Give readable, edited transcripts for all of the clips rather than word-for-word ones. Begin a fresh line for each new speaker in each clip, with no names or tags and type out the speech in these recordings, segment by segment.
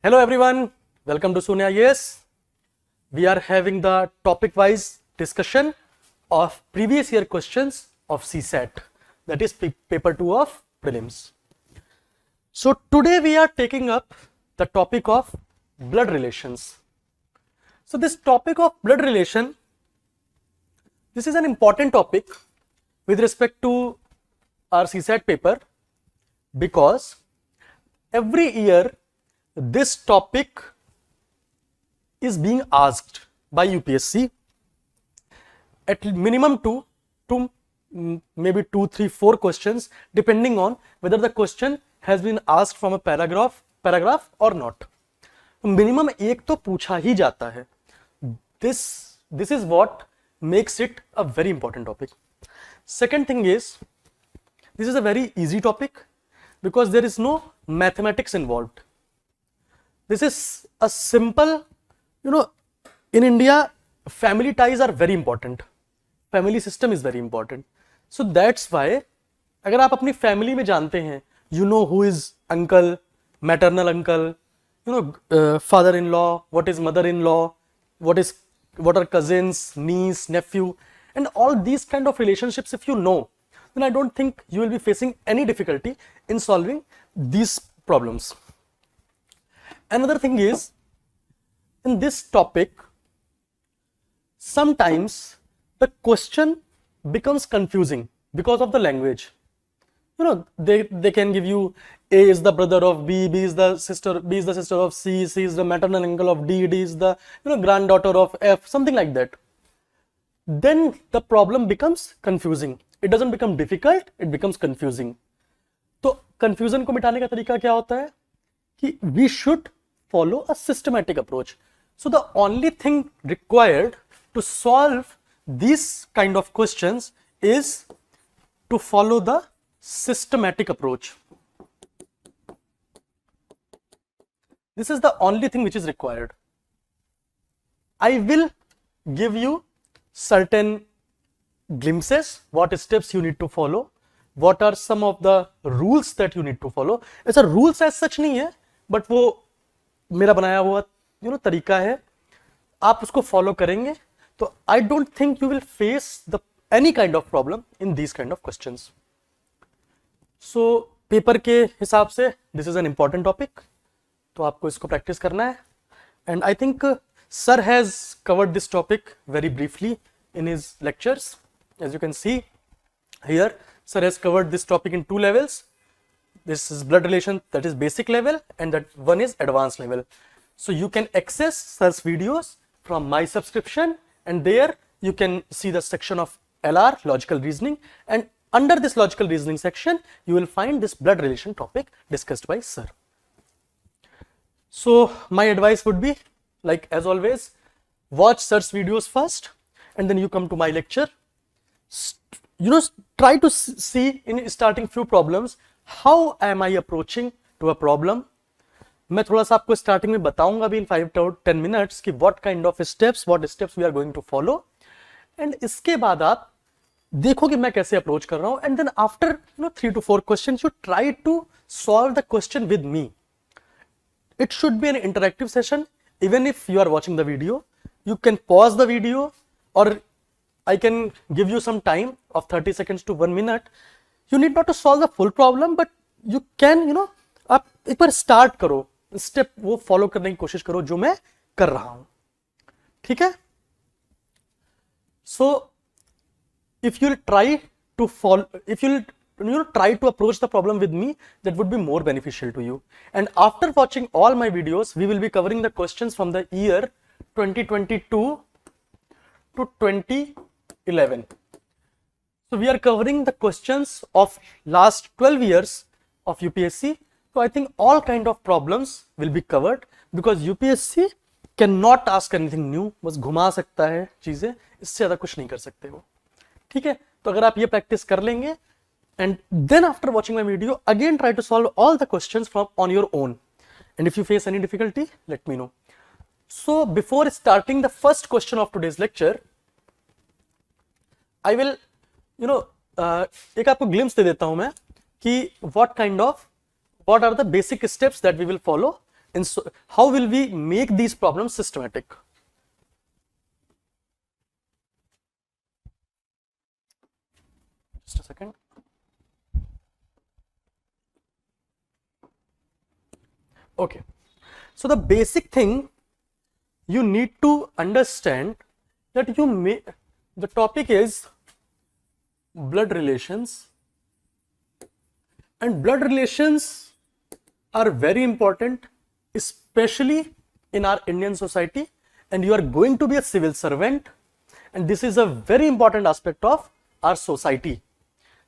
Hello everyone, welcome to Sunya IAS. We are having the topic wise discussion of previous year questions of CSAT, that is paper 2 of prelims. So today we are taking up the topic of blood relations. So this topic of blood relation, this is an important topic with respect to our CSAT paper, because every year this topic is being asked by UPSC at minimum two, maybe 2, 3, 4 questions, depending on whether the question has been asked from a paragraph or not. Minimum एक तो पूछा ही जाता है. This is what makes it a very important topic. Second thing is, this is a very easy topic because there is no mathematics involved. This is a simple, in India, family ties are very important. Family system is very important. So that's why, अगर आप अपनी family में जानते हैं, you know who is uncle, maternal uncle, father-in-law, what is mother-in-law, what are cousins, niece, nephew, and all these kind of relationships, if you know, then I don't think you will be facing any difficulty in solving these problems. Another thing is, in this topic, sometimes the question becomes confusing because of the language. They can give you A is the brother of B, B is the sister of C, C is the maternal uncle of D, D is the granddaughter of F, something like that. Then the problem becomes confusing. It doesn't become difficult, it becomes confusing. तो confusion को मिटाने का तरीका क्या होता है कि we should follow a systematic approach. So the only thing required to solve these kind of questions is to follow the systematic approach. This is the only thing which is required. I will give you certain glimpses, what steps you need to follow, what are some of the rules that you need to follow. ऐसा rules as such नहीं है, but वो मेरा बनाया हुआ तरीका है, आप उसको फॉलो करेंगे तो I don't think you will face any kind of problem in these kind of questions. So paper के हिसाब से this is an important topic, तो आपको इसको प्रैक्टिस करना है. And I think sir has covered this topic very briefly in his lectures. As you can see here, sir has covered this topic in 2 levels. This is blood relation, that is basic level, and that one is advanced level. So you can access sir's videos from my subscription, and there you can see the section of LR, logical reasoning, and under this logical reasoning section you will find this blood relation topic discussed by sir. So my advice would be, like as always, watch sir's videos first and then you come to my lecture. Try to see in starting few problems, how am I approaching to a problem. मैं थोड़ा सा आपको starting में बताऊंगा भी in 5 to 10 minutes कि what kind of steps we are going to follow, and इसके बाद आप देखो कि मैं कैसे अप्रोच कर रहा हूं, and then after 3 to 4 questions you try to solve the question with me. It should be an interactive session. Even if you are watching the video, you can pause the video, or I can give you some time of 30 seconds to 1 minute. You need not to solve the full problem, but you can, आप एक बार start करो, step वो follow करने की कोशिश करो जो मैं कर रहा हूं, ठीक है. So if you'll try to follow, if you'll try to approach the problem with me, that would be more beneficial to you. And after watching all my videos, we will be covering the questions from the year 2022 to 2011. So we are covering the questions of last 12 years of UPSC. So I think all kind of problems will be covered, because UPSC cannot ask anything new. बस घुमा सकता है चीजें, इससे ज्यादा कुछ नहीं कर सकते हो, ठीक है. तो अगर आप ये प्रैक्टिस कर लेंगे, and then after watching my video, again try to solve all the questions on your own, and if you face any difficulty, let me know. So before starting the first question of today's lecture, I will एक आपको glimpse दे देता हूं मैं कि what are the basic steps that we will follow how will we make these problems systematic? Just a second. Okay, so the basic thing you need to understand that the topic is blood relations, and blood relations are very important, especially in our Indian society, and you are going to be a civil servant, and this is a very important aspect of our society.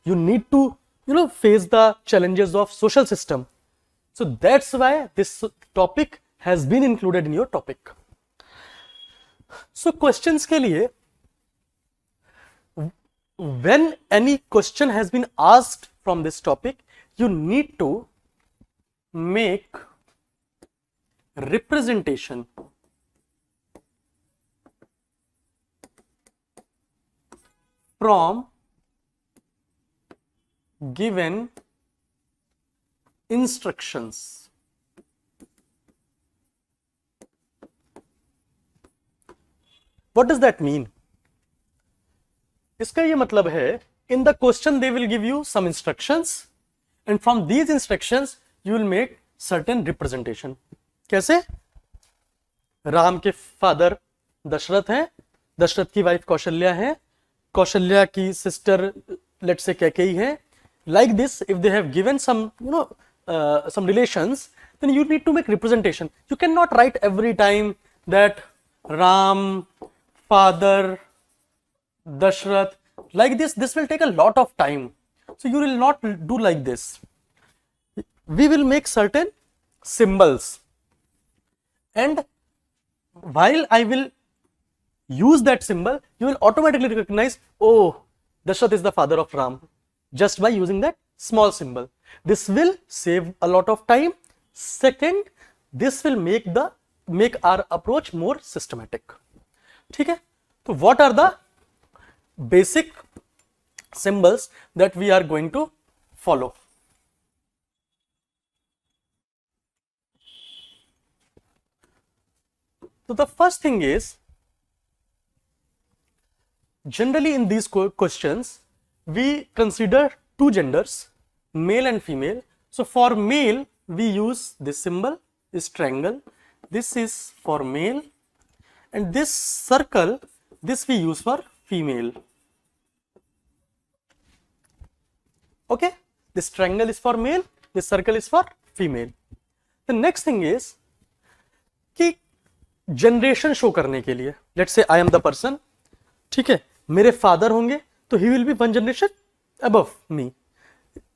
You need to face the challenges of social system. So that's why this topic has been included in your topic. So questions के लिए, when any question has been asked from this topic, you need to make representation from given instructions. What does that mean? इसका ये मतलब है, in the question they will give you some instructions, and from these instructions you will make certain representation. कैसे? राम के father Dasharath हैं, दशरथ की wife Kaushalya है, कौशल्या की सिस्टर लेट्स से कैकेयी है. Like this, if they have given some some relations, then you need to make representation. You cannot write every time that Ram, father, Dashrath, like this. This will take a lot of time. So you will not do like this. We will make certain symbols, and while I will use that symbol, you will automatically recognize, oh, Dashrath is the father of Ram, just by using that small symbol. This will save a lot of time. Second, this will make our approach more systematic. ठीक है? So what are the basic symbols that we are going to follow? So the first thing is, generally in these questions we consider two genders, male and female. So for male we use this symbol, this triangle. This is for male, and this circle, this we use for female. Okay, this triangle is for male, this circle is for female. The next thing is कि generation show करने के लिए, let's say I am the person, ठीक है, मेरे father होंगे तो he will be one generation above me,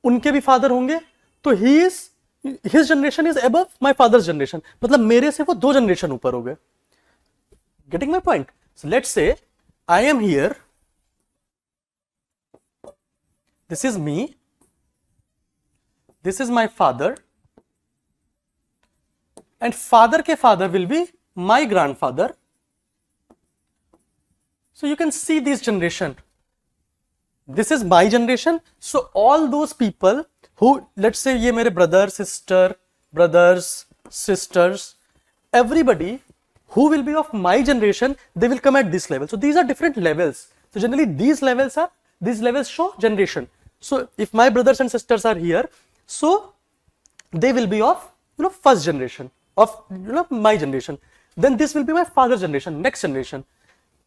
उनके भी फादर होंगे तो he is his generation is above my father's generation, मतलब मेरे से वो दो जनरेशन ऊपर हो गए. Getting my point? So let's say I am here, this is me, this is my father, and father के father will be my grandfather. So you can see this generation, this is my generation. So all those people who, let's say ये मेरे brothers, sisters, everybody who will be of my generation, they will come at this level. So these are different levels. So generally these levels show generation. So if my brothers and sisters are here, so they will be of first generation of my generation. Then this will be my father's generation, next generation.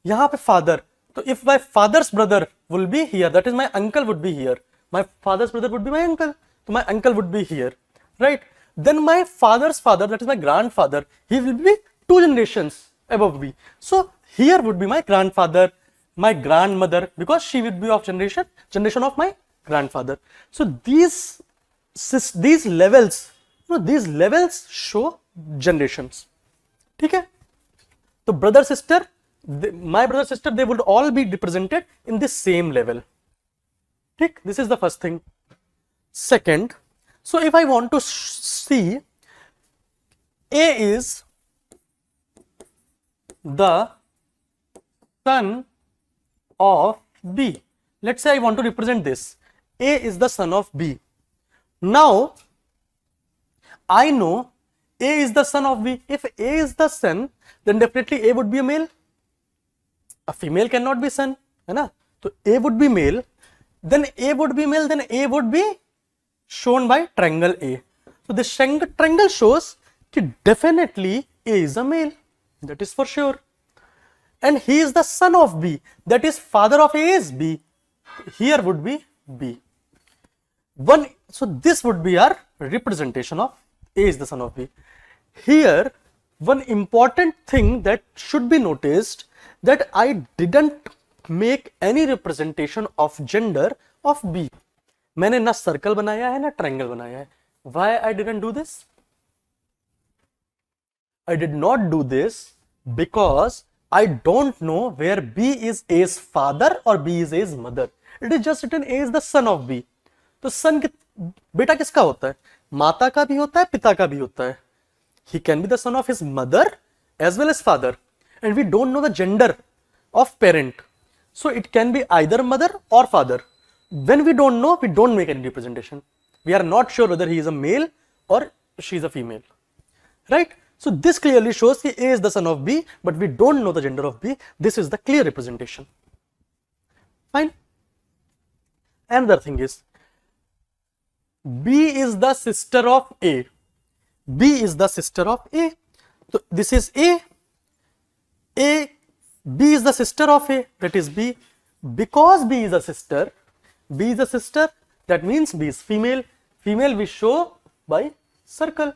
यहाँ पे father, so if my father's brother will be here, that is my uncle would be here. My father's brother would be my uncle, so my uncle would be here, right? Then my father's father, that is my grandfather, he will be two generations above me. So here would be my grandfather, my grandmother, because she would be of generation of my grandfather. So these levels, these levels show generations. ठीक है? तो brother sister, my brother sister, they would all be represented in the same level. ठीक? This is the first thing. Second, so if I want to see A is the son of B. Let's say I want to represent this. A is the son of B. Now I know A is the son of B. If A is the son, then definitely A would be a male. A female cannot be son, है ना? So A would be male. Then A would be male. Then A would be shown by triangle A. So this triangle shows that definitely A is a male. That is for sure. And he is the son of B. That is father of A is B. Here would be B. So this would be our representation of A is the son of B. Here, one important thing that should be noticed, that I didn't make any representation of gender of B. मैंने ना circle बनाया है ना triangle बनाया है. Why I didn't do this? I did not do this because I don't know where B is A's father or B is A's mother. It is just written A is the son of B. तो son बेटा किसका होता है? माता का भी होता है, पिता का भी होता है. He can be the son of his mother as well as father, and we don't know the gender of parent. So it can be either mother or father. When we don't know, we don't make any representation. We are not sure whether he is a male or she is a female, right? So this clearly shows that A is the son of B, but we don't know the gender of B. This is the clear representation. Fine. Another thing is, B is the sister of A. B is the sister of A. So this is A. B is the sister of A. That is B. Because B is a sister, that means B is female. Female we show by circle.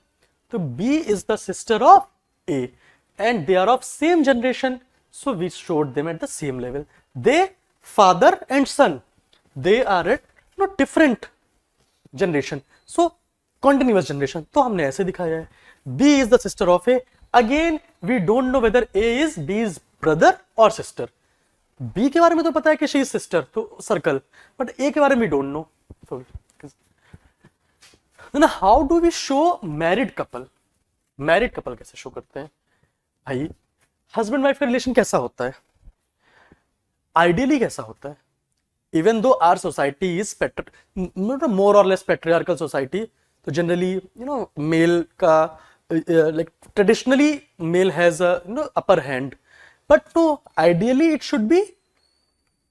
So B is the sister of A, and they are of same generation. So we showed them at the same level. They, father and son, they are at different generation. So continuous generation. तो हमने ऐसे दिखाया है. B is the sister of A. Again we don't know whether A is B's brother or sister. B के बारे में तो पता है कि she is sister, तो circle. But A के बारे में we don't know. So then how do we show married couple? Married couple कैसे show करते हैं? भाई husband wife का relation कैसा होता है? Ideally कैसा होता है? Even though our society is more or less patriarchal society, so generally male ka like traditionally male has a upper hand, but no, ideally it should be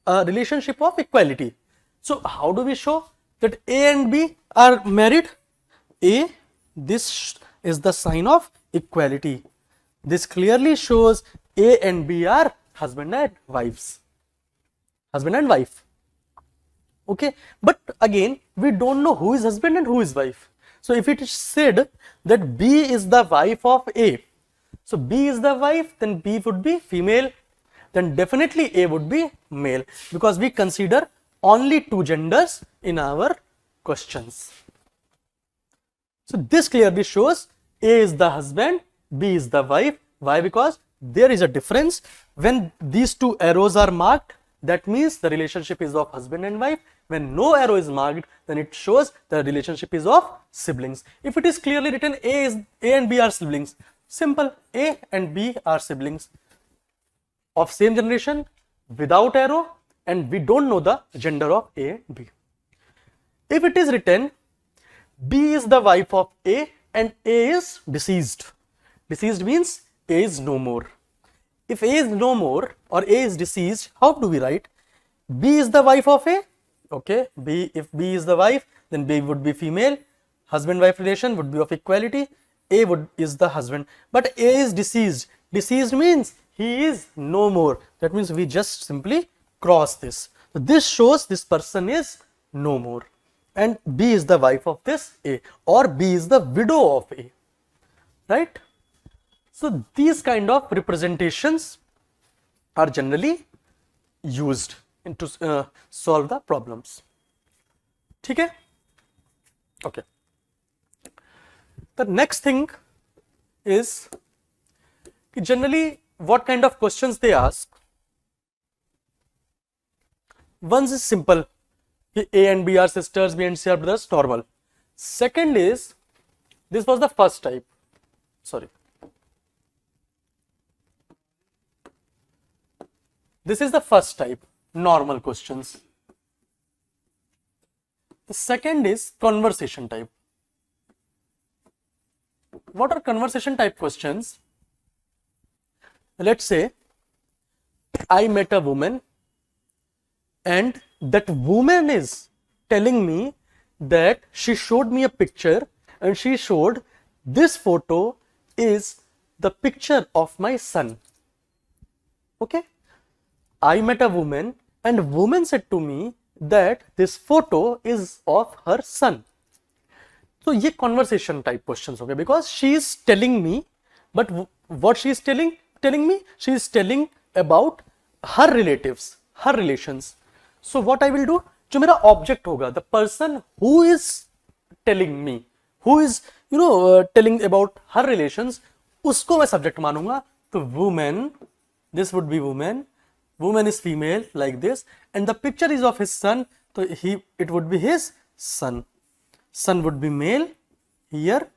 a relationship of equality. So how do we show that A and B are married? A, this is the sign of equality. This clearly shows A and B are husband and wives. Husband and wife. Okay, but again we don't know who is husband and who is wife. So if it is said that B is the wife of A, so B is the wife, then B would be female, then definitely A would be male, because we consider only two genders in our questions. So this clearly shows A is the husband, B is the wife. Why? Because there is a difference. When these two arrows are marked, that means the relationship is of husband and wife. When no arrow is marked, then it shows the relationship is of siblings. If it is clearly written A and B are siblings, simple, A and B are siblings of same generation without arrow, and we don't know the gender of A and B. If it is written B is the wife of A and A is deceased, deceased means A is no more. If A is no more or A is deceased, how do we write? B is the wife of A. Okay, if B is the wife, then B would be female. Husband-wife relation would be of equality. A is the husband, but A is deceased. Deceased means he is no more. That means we just simply cross this. So this shows this person is no more, and B is the wife of this A, or B is the widow of A, right? So these kind of representations are generally used to solve the problems. ठीक है? Okay. The next thing is generally what kind of questions they ask. One is simple, A and B are sisters, B and C are brothers, normal. Second is, this was the first type, sorry. This is the first type, normal questions. The second is conversation type. what are conversation type questions? Let's say I met a woman and that woman is telling me that she showed me a picture and she showed this photo is the picture of my son. Okay, I met a woman and woman said to me that this photo is of her son. So ये conversation type questions हो गए, because she is telling me, but what she is telling me, she is telling about her relatives, her relations. So what I will do, जो मेरा object होगा, the person who is telling me, who is telling about her relations, उसको मैं subject मानूंगा. तो woman, this would be woman. Woman is female like this, and the picture is of his son. So it would be his son. Son would be male here,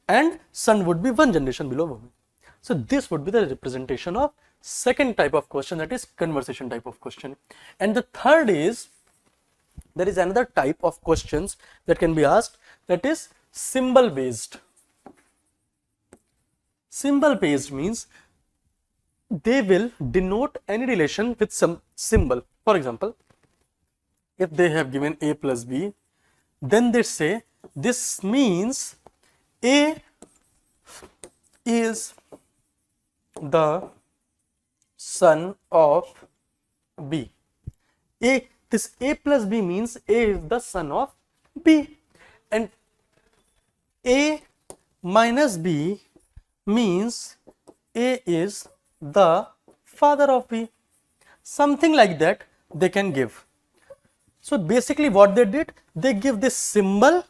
and son would be one generation below woman. So this would be the representation of second type of question, that is conversation type of question. And the third is, there is another type of questions that can be asked, that is symbol based. Symbol based means they will denote any relation with some symbol. For example, if they have given A plus B, then they say this means A is the son of B. This A plus B means A is the son of B, and A minus B means A is the father of B. Something like that they can give. So basically what they did, they give this symbol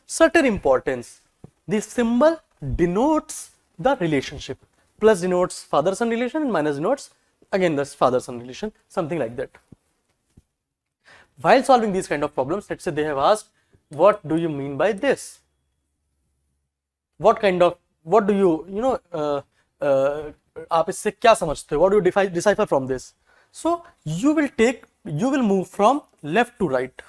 certain importance. This symbol denotes the relationship. Plus denotes father-son relation and minus denotes again the father-son relation, something like that. While solving these kind of problems, let's say they have asked, what do you mean by this? What do you आप इससे क्या समझते हो? What do you decipher from this? So you will move from left to right.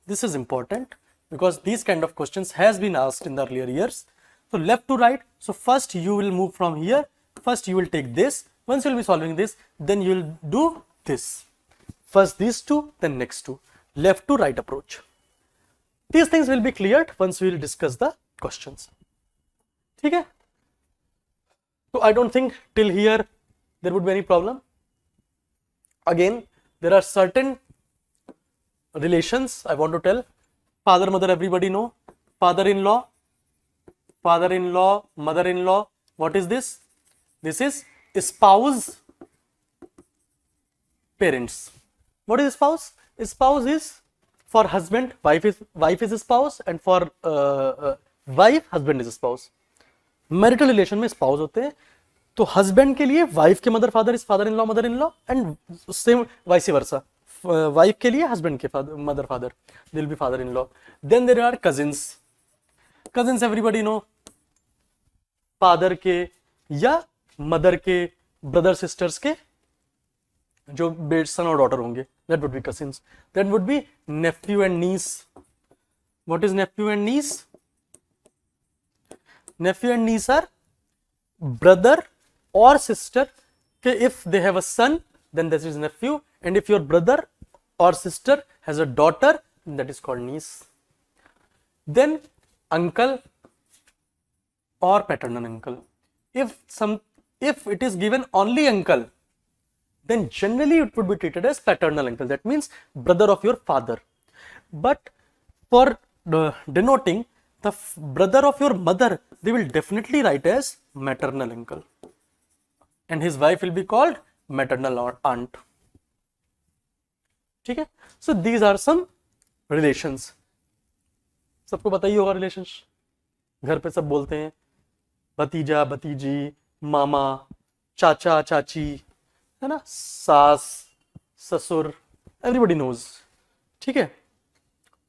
This is important because these kind of questions has been asked in the earlier years. So left to right. So first you will move from here. First you will take this. Once you will be solving this, then you will do this. First these two, then next two. Left to right approach. These things will be cleared once we will discuss the questions. Okay? So I don't think till here there would be any problem. Again, there are certain relations I want to tell. Father, mother, everybody know. Father-in-law, mother-in-law. What is this? This is spouse, parents. What is spouse? Spouse is for husband, wife is spouse, and for wife, husband is spouse. Marital relation में spouse होते हैं, तो husband के लिए wife के mother father is father in law mother in law, and same vice versa, wife के लिए husband के mother father will be father in law. Then there are cousins. Cousins everybody know, father के या mother के brother sisters के जो सन और daughter होंगे, that would be cousins. That would be nephew and niece. What is nephew and niece? Nephew and niece are brother or sister. Okay, if they have a son, then this is nephew, and if your brother or sister has a daughter, that is called niece. Then uncle or paternal uncle. If it is given only uncle, then generally it would be treated as paternal uncle. That means brother of your father. But for denoting the brother of your mother, they will definitely write as maternal uncle, and his wife will be called maternal aunt. ठीक है? So these are some relations. सबको पता ही होगा relations. घर पे सब बोलते हैं भतीजा भतीजी, मामा, चाचा चाची, है ना, सास ससुर, everybody knows. ठीक है?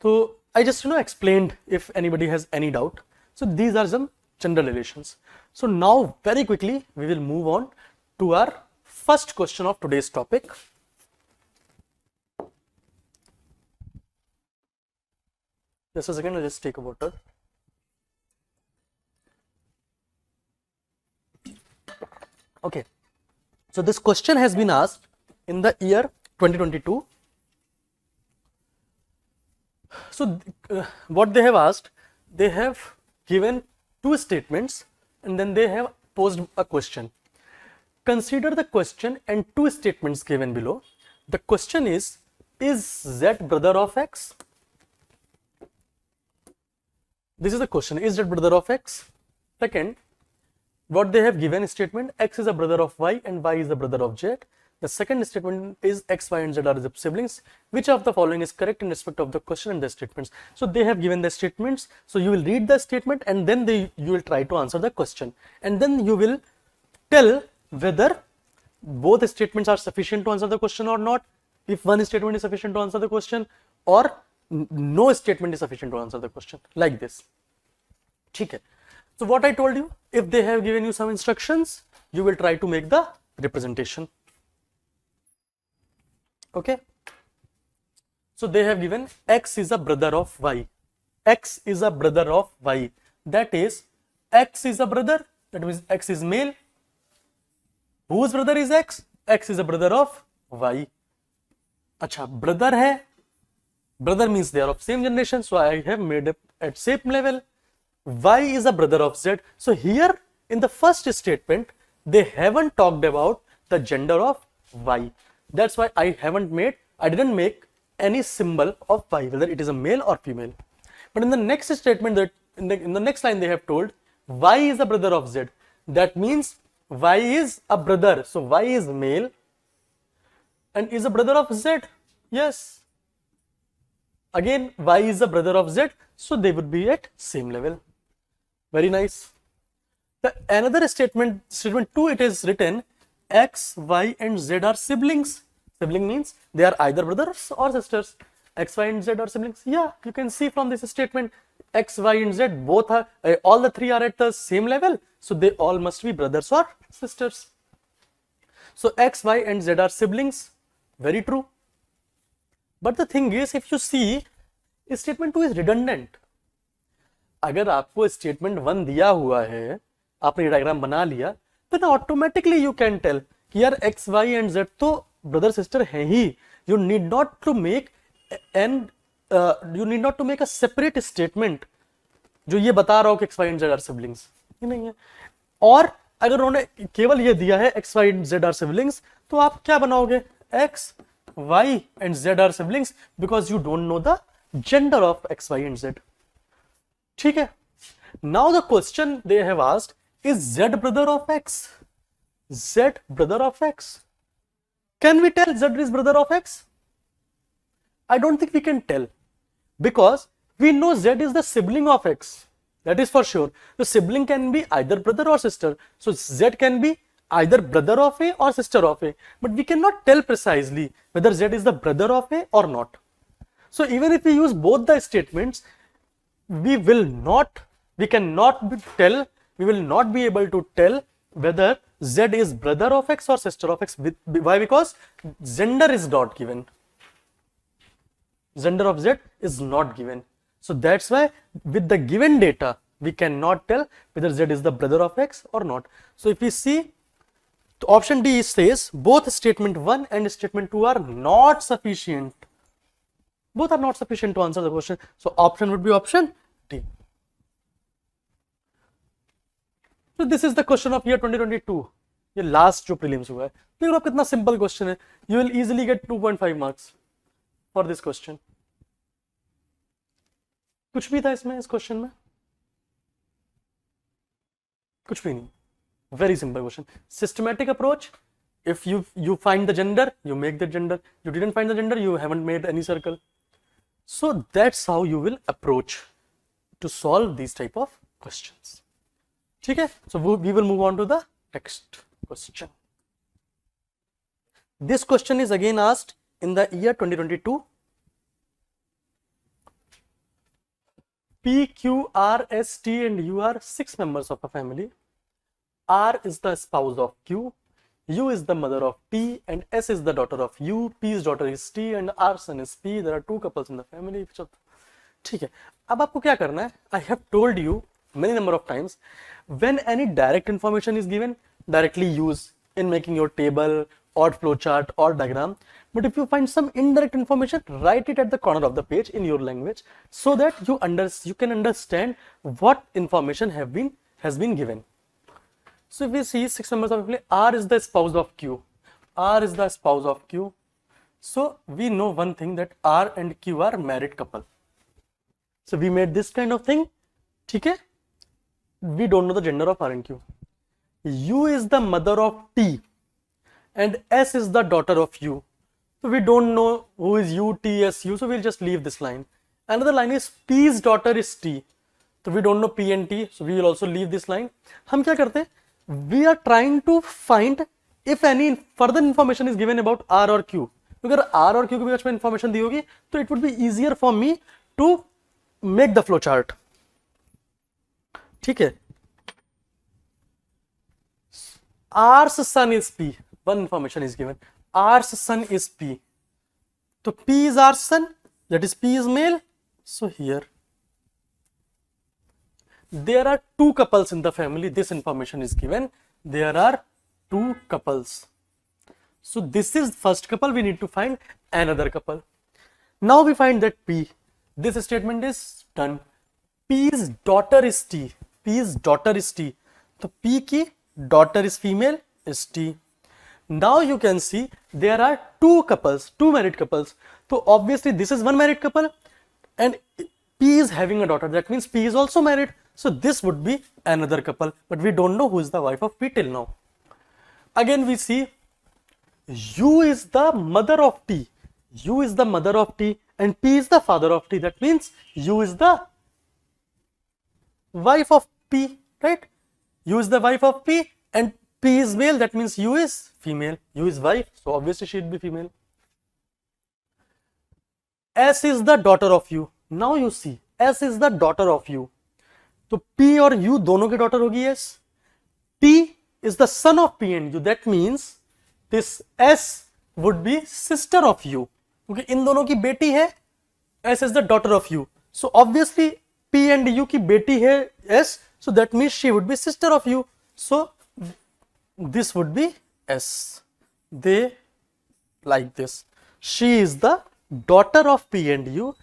तो I just explained if anybody has any doubt. So these are some general relations. So now very quickly we will move on to our first question of today's topic. Just a second, I'll just take a water. So this question has been asked in the year 2022. So what they have asked, they have given two statements and then they have posed a question. Consider the question and two statements given below. The question is Z brother of X? This is the question, is Z brother of X? Second, what they have given statement, X is a brother of Y and Y is the brother of Z. The second statement is X, Y and Z are siblings. Which of the following is correct in respect of the question and the statements? So they have given the statements. So you will read the statement and then you will try to answer the question. And then you will tell whether both statements are sufficient to answer the question or not. If one statement is sufficient to answer the question or no statement is sufficient to answer the question. Like this. Okay. So what I told you, if they have given you some instructions, you will try to make the representation. Okay. So they have given X is a brother of Y. X is a brother of Y. That is, X is a brother. That means X is male. Whose brother is X? X is a brother of Y. Acha, brother hai. Brother means they are of same generation. So I have made it at same level. Y is a brother of Z. So here in the first statement, they haven't talked about the gender of Y. That's why I didn't make any symbol of Y, whether it is a male or female. But in the next statement, that in the next line, they have told Y is a brother of Z. That means Y is a brother. So Y is male and is a brother of Z. Yes. Again, Y is a brother of Z. So they would be at same level. Very nice. The another statement 2, it is written X, Y and Z are siblings. Sibling means they are either brothers or sisters. X, Y and Z are siblings. Yeah, you can see from this statement X, Y and Z both are, all the three are at the same level. So they all must be brothers or sisters. So X, Y and Z are siblings. Very true. But the thing is, if you see, statement 2 is redundant. अगर आपको statement 1 दिया हुआ है, आपने diagram बना लिया, then automatically you can tell कि यार X, Y and Z तो brother sister है ही. You need not to make a separate statement जो ये बता रहा हो कि X, Y and Z are siblings. ये नहीं है. और अगर उन्होंने केवल ये दिया है X, Y and Z are siblings, तो आप क्या बनाओगे? X, Y and Z are siblings because you don't know the gender of X, Y and Z. ठीक है. Now the question they have asked is Z brother of X. Z brother of X. Can we tell Z is brother of X? I don't think we can tell because we know Z is the sibling of X. That is for sure. The sibling can be either brother or sister. So Z can be either brother of A or sister of A. But we cannot tell precisely whether Z is the brother of A or not. So even if we use both the statements, we will not be able to tell whether Z is brother of X or sister of X. Why? Because gender is not given. Gender of Z is not given. So that's why with the given data, we cannot tell whether Z is the brother of X or not. So if we see, option D says both statement 1 and statement 2 are not sufficient. Both are not sufficient to answer the question. So option would be option D. So this is the question of year 2022. ये last जो prelims हुआ है. देखो आप कितना simple question है. You will easily get 2.5 marks for this question. कुछ भी था इसमें, इस question में? कुछ भी नहीं. Very simple question. Systematic approach. If you find the gender, you make the gender. You didn't find the gender, you haven't made any circle. So that's how you will approach to solve these type of questions. Okay, so we will move on to the next question. This question is again asked in the year 2022. P, Q, R, S, T and U are 6 members of a family. R is the spouse of Q, U is the mother of T and S is the daughter of U, P's daughter is T and R son is P. There are 2 couples in the family. ठीक है, अब आपको क्या करना है? I have told you many number of times, when any direct information is given, directly use in making your table or flowchart or diagram. But if you find some indirect information, write it at the corner of the page in your language so that you can understand what information has been given. So if we see 6 members of a family, R is the spouse of Q. R is the spouse of Q. So we know one thing, that R and Q are married couple. So we made this kind of thing. Okay? We don't know the gender of R and Q. U is the mother of T and S is the daughter of U. So we don't know who is U, T, S, U. So we'll just leave this line. Another line is P's daughter is T. So we don't know P and T. So we will also leave this line. हम क्या करते हैं? We are trying to find if any further information is given about R or Q. अगर R और Q के बीच में information दी होगी, तो it would be easier for me to make the flow chart. ठीक है? R's son is P. One information is given. R's son is P. So P is R's son. That is P is male. So here there are 2 couples in the family. This information is given. There are 2 couples. So this is first couple. We need to find another couple. Now we find that P. This statement is done. P's daughter is T. P's daughter is T. So P की daughter is female is T. Now you can see there are 2 couples, 2 married couples. So obviously this is one married couple and P is having a daughter. That means P is also married. So this would be another couple, but we don't know who is the wife of P till now. Again we see U is the mother of T. U is the mother of T and P is the father of T. That means U is the wife of P, right? U is the wife of P and P is male. That means U is female. U is wife. So obviously she will be female. S is the daughter of U. Now you see S is the daughter of U. तो P और U दोनों की daughter होगी S. T is the son of P and U. That means this S would be sister of U. क्योंकि इन दोनों की बेटी है. S is the daughter of U. So obviously P and U की बेटी है S. So that means she would be sister of U. So this would be S. They like this. She is the daughter of P and U.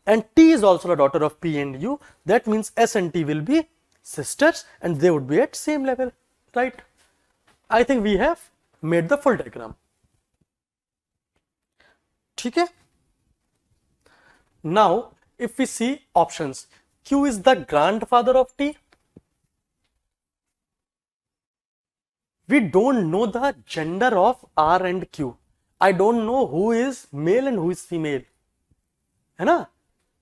And T is also the daughter of P and U. That means S and T will be sisters and they would be at same level, right? I think we have made the full diagram. ठीक है? Now, if we see options, Q is the grandfather of T. We don't know the gender of R and Q. I don't know who is male and who is female. है ना?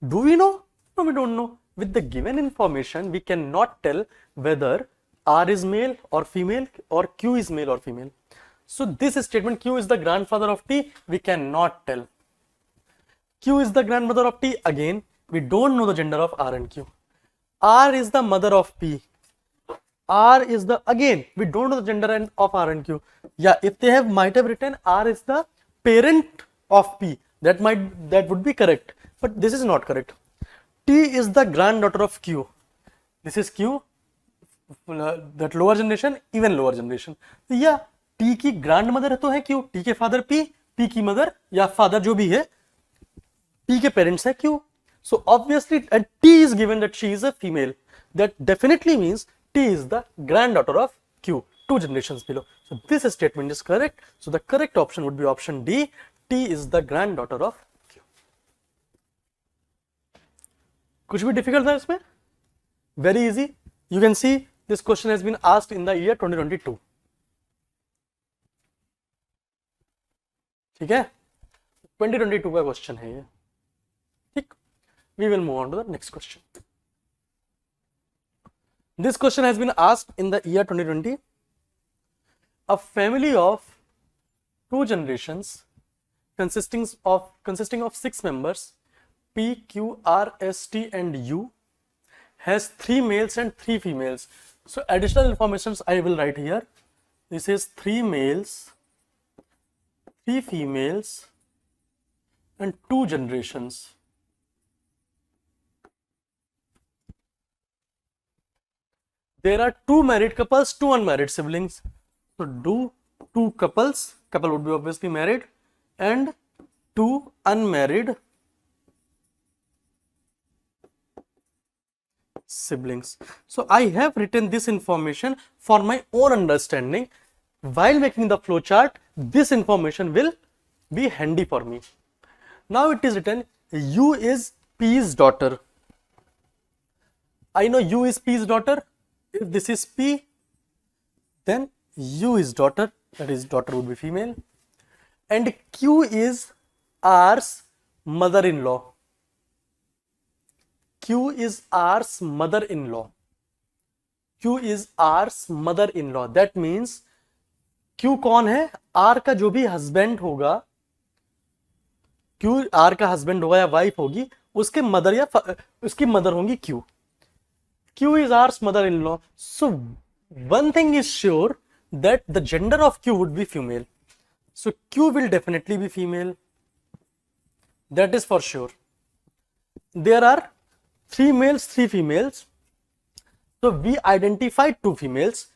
Do we know? No, we don't know. With the given information, we cannot tell whether R is male or female or Q is male or female. So this statement, Q is the grandfather of T, we cannot tell. Q is the grandmother of T. Again, we don't know the gender of R and Q. R is the mother of P. R is the, again, we don't know the gender of R and Q. Yeah, if they might have written R is the parent of P, that would be correct. But this is not correct. T is the granddaughter of Q. This is Q, that lower generation, even lower generation. So yeah, T की grandmother तो है Q, T के father P, P की mother या father जो भी है, P के parents है Q. So obviously, and T is given that she is a female. That definitely means T is the granddaughter of Q, 2 generations below. So this statement is correct. So the correct option would be option D. T is the granddaughter of Q. कुछ भी difficult था इसमें? Very easy. You can see this question has been asked in the year 2022. ठीक है? 2022 का question है ये. ठीक? We will move on to the next question. This question has been asked in the year 2020. A family of 2 generations consisting of 6 members, P, Q, R, S, T and U, has 3 males and 3 females. So additional informations I will write here. This is 3 males, 3 females and 2 generations. There are 2 married couples, 2 unmarried siblings. So do two couples, couple would be obviously married, and two unmarried siblings. So I have written this information for my own understanding. While making the flow chart, this information will be handy for me. Now it is written U is P's daughter. I know U is P's daughter. If this is P, then U is daughter, that is daughter would be female, and Q is R's mother-in-law. Q is R's mother-in-law. Q is R's mother-in-law. That means Q कौन है? R का जो भी husband होगा, Q R का husband होगा या wife होगी, उसके मदर या उसकी मदर होंगी Q. Q is R's mother-in-law. So one thing is sure, that the gender of Q would be female. So Q will definitely be female. That is for sure. There are 3 males, 3 females. So we identified 2 females.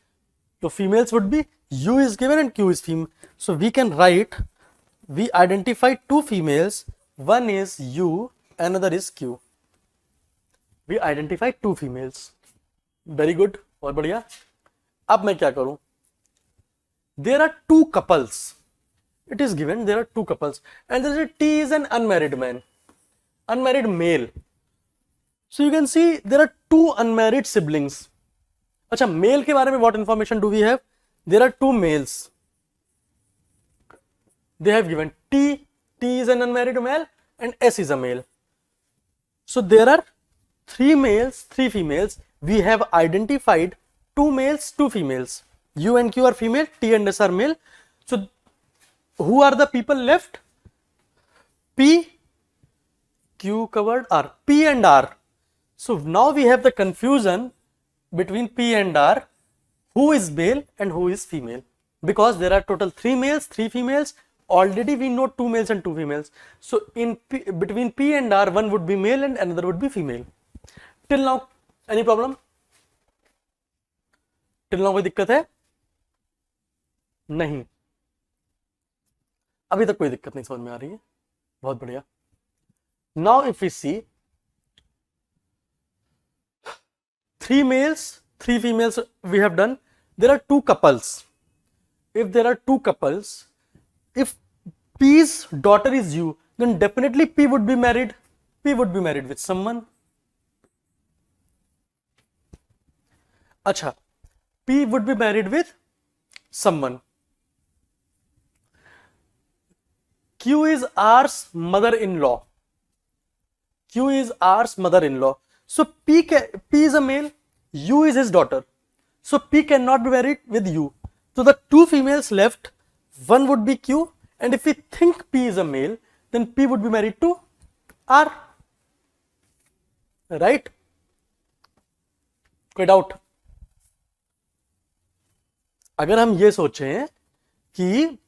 So females would be U is given and Q is female. So we can write, we identified 2 females. One is U, another is Q. We identified 2 females. Very good. बहुत बढ़िया. अब मैं क्या करूं? There are 2 couples. It is given there are 2 couples, and there is T is an unmarried man, unmarried male. So you can see there are 2 unmarried siblings. अच्छा, male के बारे में what information do we have? There are 2 males. They have given T is an unmarried male and S is a male. So there are 3 males, 3 females. We have identified 2 males, 2 females. U and Q are female, T and S are male. So who are the people left? P, Q covered R, P and R. So now we have the confusion between P and R, who is male and who is female, because there are total 3 males, 3 females. Already we know 2 males and 2 females. So in between P and R, one would be male and another would be female. Till now, any problem? Till now कोई दिक्कत है? नहीं. अभी तक कोई दिक्कत नहीं समझ में आ रही है. बहुत बढ़िया. Now if we see 3 males, 3 females we have done. There are 2 couples. If there are 2 couples, if P's daughter is U, then definitely P would be married. P would be married with someone. अच्छा, P would be married with someone. Q is R's mother-in-law. Q is R's mother-in-law. So P is a male, U is his daughter. So P cannot be married with U. So the 2 females left, one would be Q, and if we think P is a male, then P would be married to R. Right? कोई doubt? अगर हम ये सोचें कि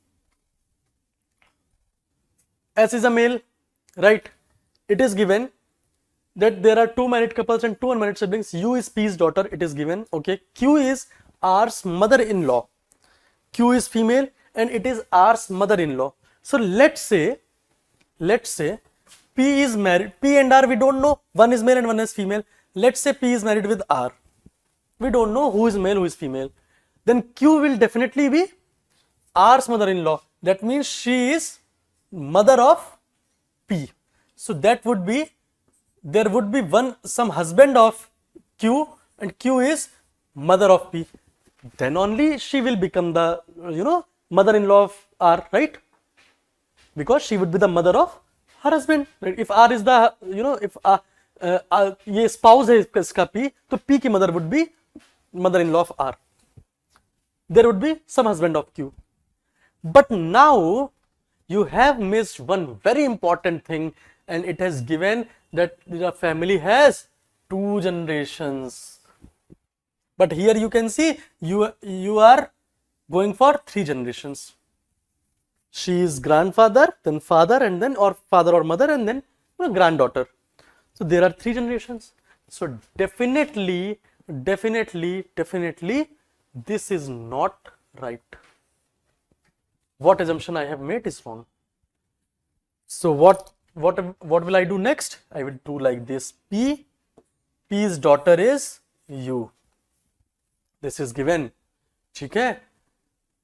S is a male, right? It is given that there are 2 married couples and 2 unmarried siblings. U is P's daughter, it is given. Okay. Q is R's mother-in-law. Q is female and it is R's mother-in-law. So let's say P is married. P and R we don't know. One is male and one is female. Let's say P is married with R. We don't know who is male, who is female. Then Q will definitely be R's mother-in-law. That means she is mother of P. So that would be, there would be some husband of Q and Q is mother of P. Then only she will become the mother-in-law of R, right? Because she would be the mother of her husband, right? If R is the if ये spouse है इसका P, तो P की mother would be mother-in-law of R. There would be some husband of Q. But now you have missed one very important thing, and it has given that the family has 2 generations. But here you can see you are going for 3 generations. She is grandfather, then father, and then or father or mother, and then granddaughter. So there are 3 generations. So definitely this is not right. what assumption I have made is wrong. So what will I do next? I will do like this. P's daughter is U. This is given. ठीक है?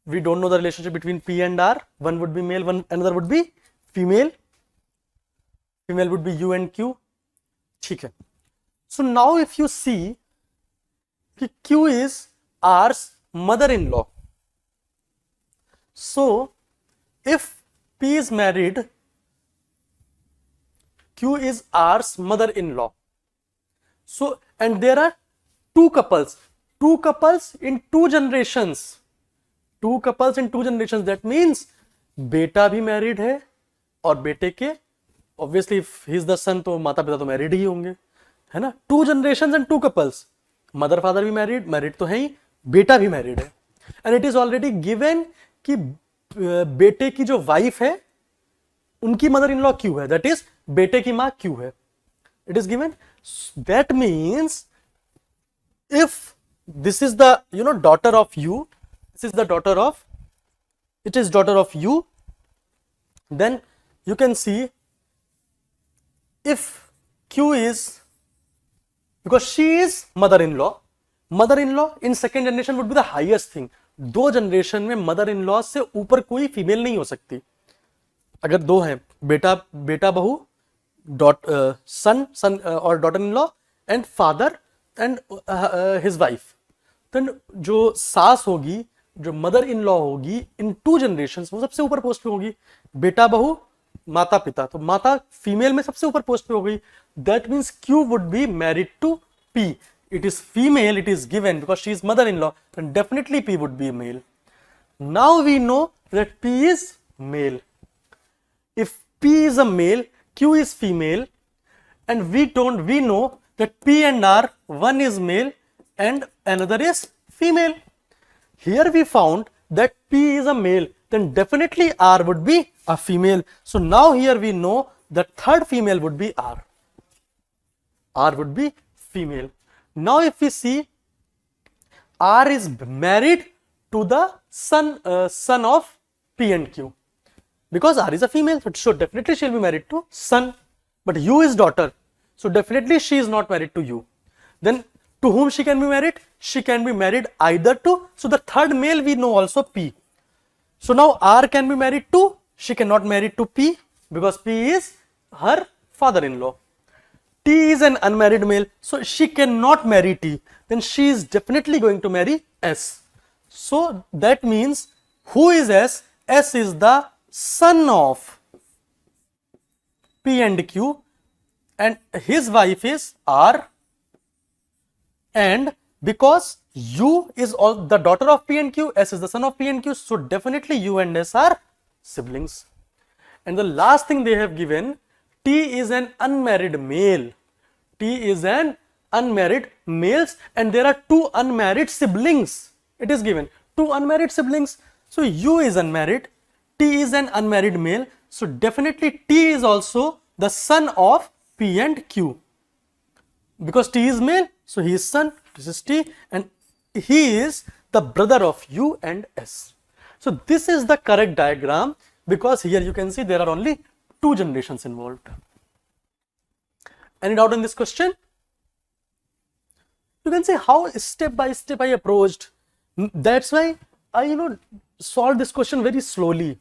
We don't know the relationship between P and R. One would be male, another would be female. Female would be U and Q. ठीक है? So now if you see कि Q is R's mother-in-law. So if P is married, Q is R's mother-in-law. So, and there are two couples in two generations. That means बेटा भी married है और बेटे के obviously if he is the son तो माता पिता तो married ही होंगे, है ना? 2 generations and 2 couples. Mother father भी married तो है ही, बेटा भी married है. And it is already given कि बेटे की जो wife है उनकी मदर इन लॉ क्यू है, दैट इज बेटे की मां क्यू है. It is given. That means if this is the daughter of you, this is the daughter of, it is daughter of you, then you can see if Q is, because she is mother-in-law in second generation would be the highest thing. 2 generation में mother in law से ऊपर कोई female नहीं हो सकती. अगर 2 हैं, बेटा बहू, सन और daughter in law and father and his wife, तो जो सास होगी, जो मदर इन लॉ होगी इन 2 जनरेशन वो सबसे ऊपर पोस्ट पे होगी. बेटा बहू माता पिता, तो माता फीमेल में सबसे ऊपर पोस्ट पे हो गई. That means Q would be married to P. It is female, it is given because she is mother in law, and definitely P would be male. Now we know that P is male. If P is a male, Q is female, and we know that P and R, one is male and another is female. Here we found that P is a male, then definitely R would be a female. So now here we know that third female would be R. R would be female. Now if we see, R is married to the son of P and Q. Because R is a female, so definitely she will be married to son. But U is daughter, so definitely she is not married to U. Then to whom she can be married? She can be married either to, so the third male we know also P. So now R can be married to, she cannot marry to P because P is her father-in-law. T is an unmarried male, so she cannot marry T. Then she is definitely going to marry S. So that means who is S? S is the son of P and Q, and his wife is R, and because U is all the daughter of P and Q, S is the son of P and Q, so definitely U and S are siblings. And the last thing they have given, T is an unmarried male. T is an unmarried males, and there are 2 unmarried siblings. It is given 2 unmarried siblings. So U is unmarried, T is an unmarried male, so definitely T is also the son of P and Q. Because T is male, so he is son, this is T, and he is the brother of U and S. So this is the correct diagram, because here you can see there are only 2 generations involved. Any doubt in this question? You can see how step by step I approached. That's why I solved this question very slowly.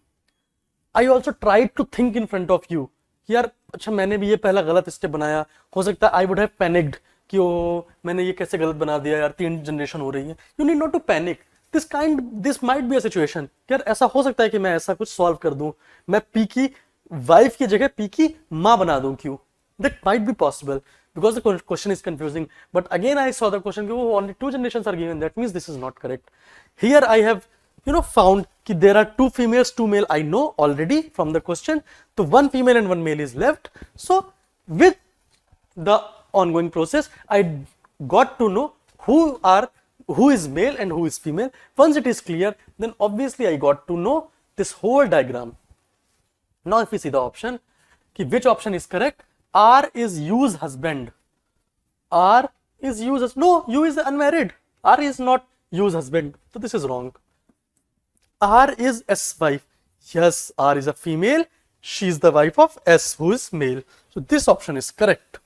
I also tried to think in front of you. यार अच्छा मैंने भी ये पहला गलत step बनाया, हो सकता है I would have panicked कि ओ मैंने ये कैसे गलत बना दिया यार, 3 जनरेशन हो रही है. You need not to panic. This might be a situation. यार ऐसा हो सकता है कि मैं ऐसा कुछ सॉल्व कर दूं, मैं P की वाइफ की जगह P की माँ बना दूं. क्यों? That might be possible because the question is confusing. But again I saw the question कि वो only 2 generations are given. That means this is not correct. Here I have found that there are 2 females, 2 male. I know already from the question. So 1 female and 1 male is left. So with the ongoing process, I got to know who is male and who is female. Once it is clear, then obviously I got to know this whole diagram. Now if we see the option, which option is correct? R is U's husband. R is U's husband. No, U is unmarried. R is not U's husband. So this is wrong. R is S wife. Yes, R is a female. She is the wife of S, who is male. So this option is correct.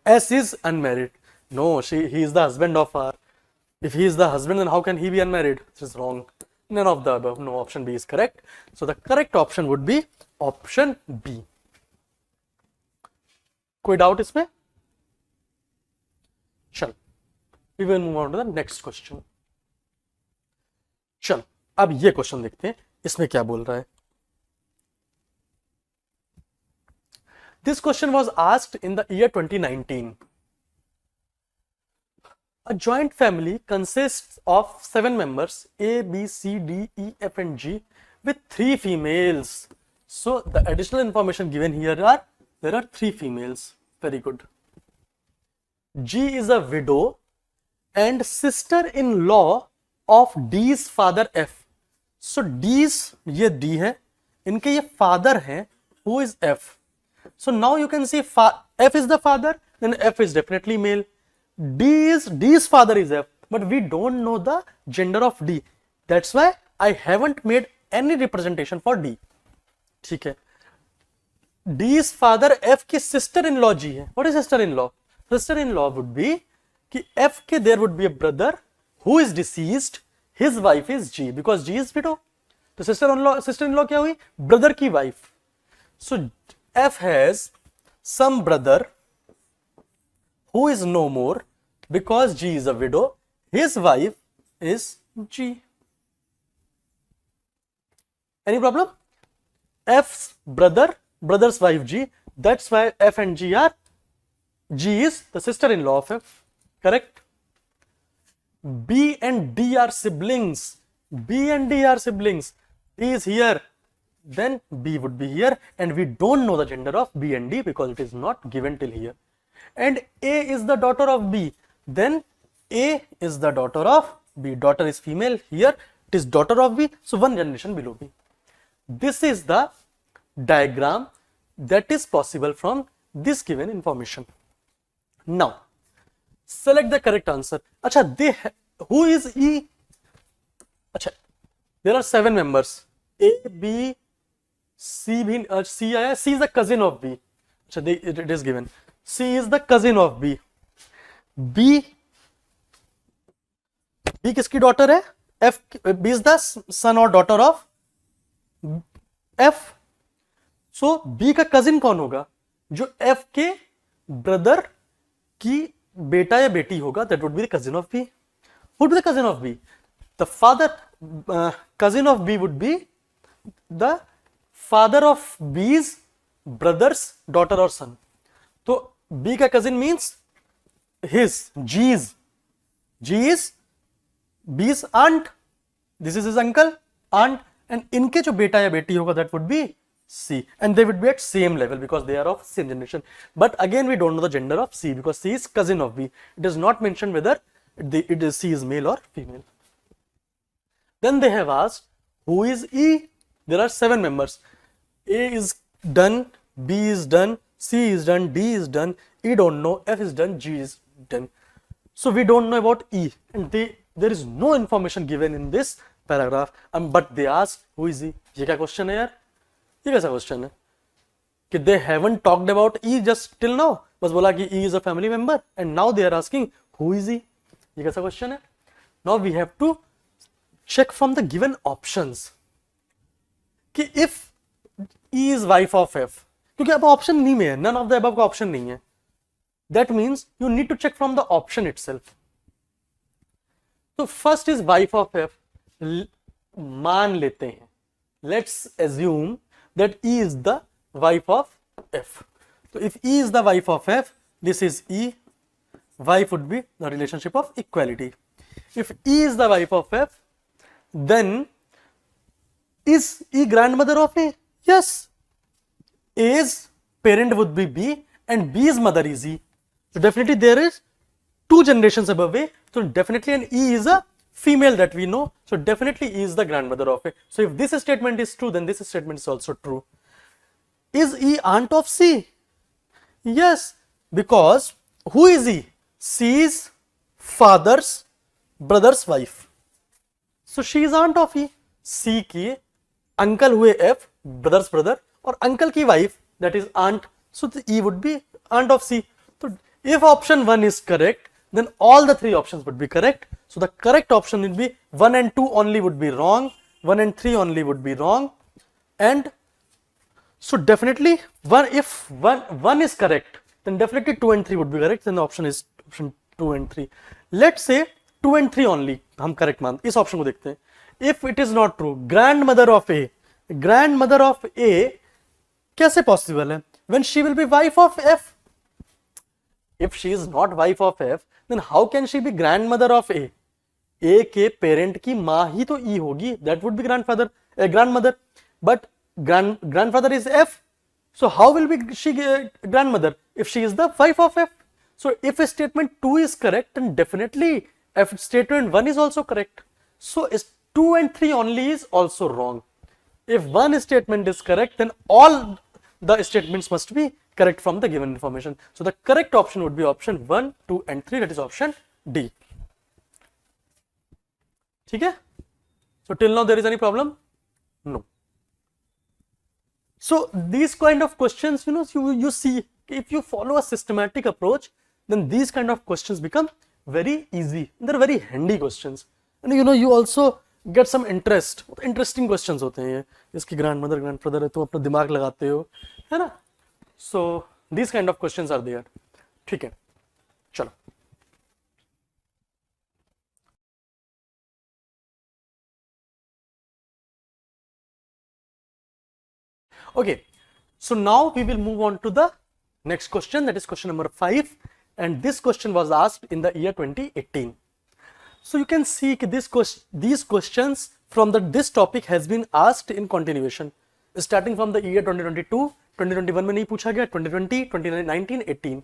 S is unmarried. No, he is the husband of R. If he is the husband, then how can he be unmarried? This is wrong. None of the above. No, option B is correct. So the correct option would be option B. कोई doubt इसमें? चल, we will move on to the next question. चल, अब ये question देखते हैं, इसमें क्या बोल रहा है. This question was asked in the year 2019. A joint family consists of 7 members A, B, C, D, E, F and G with 3 females. So the additional information given here are, there are 3 females. Very good. G is a widow and sister-in-law of D's father F. So D's, ये D है, इनके ये father हैं, who is F. So now you can see F is the father, then F is definitely male. D's father is F, but we don't know the gender of D. That's why I haven't made any representation for D. ठीक है. D's father F की sister-in-law G है. What is sister-in-law? Sister-in-law would be कि F के there would be a brother who is deceased. His wife is G because G is widow. तो sister-in-law क्या हुई? Brother की wife. So F has some brother who is no more because G is a widow. His wife is G. Any problem? F's brother's wife G. That's why F and G are, G is the sister-in-law of F. Correct? B and D are siblings. B and D are siblings. D is here. Then B would be here, and we don't know the gender of B and D because it is not given till here. And A is the daughter of B. Then A is the daughter of B. Daughter is female. Here it is daughter of B. So one generation below B. This is the diagram that is possible from this given information. Now select the correct answer. Acha, who is E? Acha, there are 7 members. A, B, C आया. C is the cousin of B. अच्छा, it is given. C is the cousin of B. B किसकी daughter है? F. B is the son or daughter of F. So B का cousin कौन होगा? जो F के brother की बेटा या बेटी होगा. That would be the cousin of B. Who would be the cousin of B? The father, cousin of B would be the father of B's brother's daughter or son. So B का cousin means his, G is B's aunt. This is his uncle, aunt, and इनके जो बेटा या बेटी होगा, that would be C, and they would be at same level because they are of same generation. But again, we don't know the gender of C because C is cousin of B. It is not mentioned whether C is male or female. Then they have asked, who is E? There are 7 members. A is done, B is done, C is done, D is done, E don't know, F is done, G is done. So we don't know about E, and there is no information given in this paragraph. But they ask, who is E? ये क्या question है यार? ये कैसा question है? कि they haven't talked about E just till now. बस बोला कि E is a family member, and now they are asking, who is E? ये कैसा question है? Now we have to check from the given options कि if E is wife of F, क्योंकि अब option नहीं में है, none of the above का ऑप्शन नहीं है. That means you need to check from the option itself. So first is wife of F. मान लेते हैं, let's assume that E is the wife of F. So if E is the wife of F, this is E. Wife would be the relationship of equality. If E is the wife of F, then is E grandmother of A? Yes. A's parent would be B and B's mother is E. So definitely there is 2 generations above A. So definitely an E is a female that we know. So definitely E is the grandmother of A. So if this statement is true, then this statement is also true. Is E aunt of C? Yes, because who is E? C's father's brother's wife. So she is aunt of E. C की uncle हुए F, brothers brother, और uncle की wife that is aunt, so E would be aunt of C. So if option 1 is correct, then all the 3 options would be correct. So the correct option would be 1 and 2 only would be wrong, 1 and 3 only would be wrong, and so definitely if one is correct, then definitely 2 and 3 would be correct. Then the option is option 2 and 3. Let's say 2 and 3 only हम correct मान, इस option को देखते हैं. If it is not true, grandmother of A कैसे possible है? When she will be wife of F. If she is not wife of F, then how can she be grandmother of A? A के parent की माँ ही तो E होगी. That would be grandfather, grandmother. But grandfather is F. So how will be she grandmother if she is the wife of F? So if statement 2 is correct, then definitely F statement 1 is also correct. So 2 and 3 only is also wrong. If one statement is correct, then all the statements must be correct from the given information. So the correct option would be option 1, 2 and 3, that is option D. Okay? So till now there is any problem? No. So these kind of questions, you see, if you follow a systematic approach, then these kind of questions become very easy. They're very handy questions. And you also get some interest. Interesting questions होते हैं ये. इसकी grandmother, grandfather है, तुम अपना दिमाग लगाते हो, है ना? So these kind of questions are there. ठीक है, चलो. Okay, so now we will move on to the next question, that is question number 5, and this question was asked in the year 2018. So you can see these questions from this topic has been asked in continuation, starting from the year 2022, 2021 में नहीं पूछा गया, 2020, 2019, 18.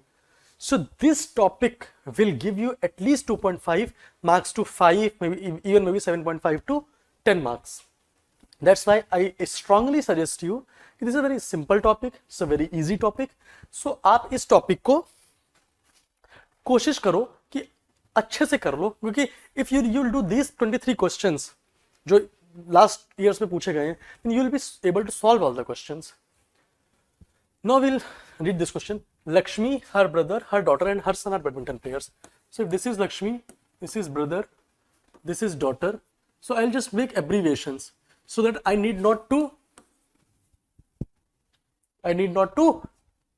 So this topic will give you at least 2.5 marks to 5, maybe 7.5 to 10 marks. That's why I strongly suggest you, this is a very simple topic, it's a very easy topic. So आप इस topic को कोशिश करो कि अच्छे से कर लो, क्योंकि if you will do these 23 questions जो last years में पूछे गए हैं, then you will be able to solve all the questions. Now we'll read this question. Lakshmi, her brother, her daughter and her son are badminton players. So if this is Lakshmi, this is brother, this is daughter. So I'll just make abbreviations so that I need not to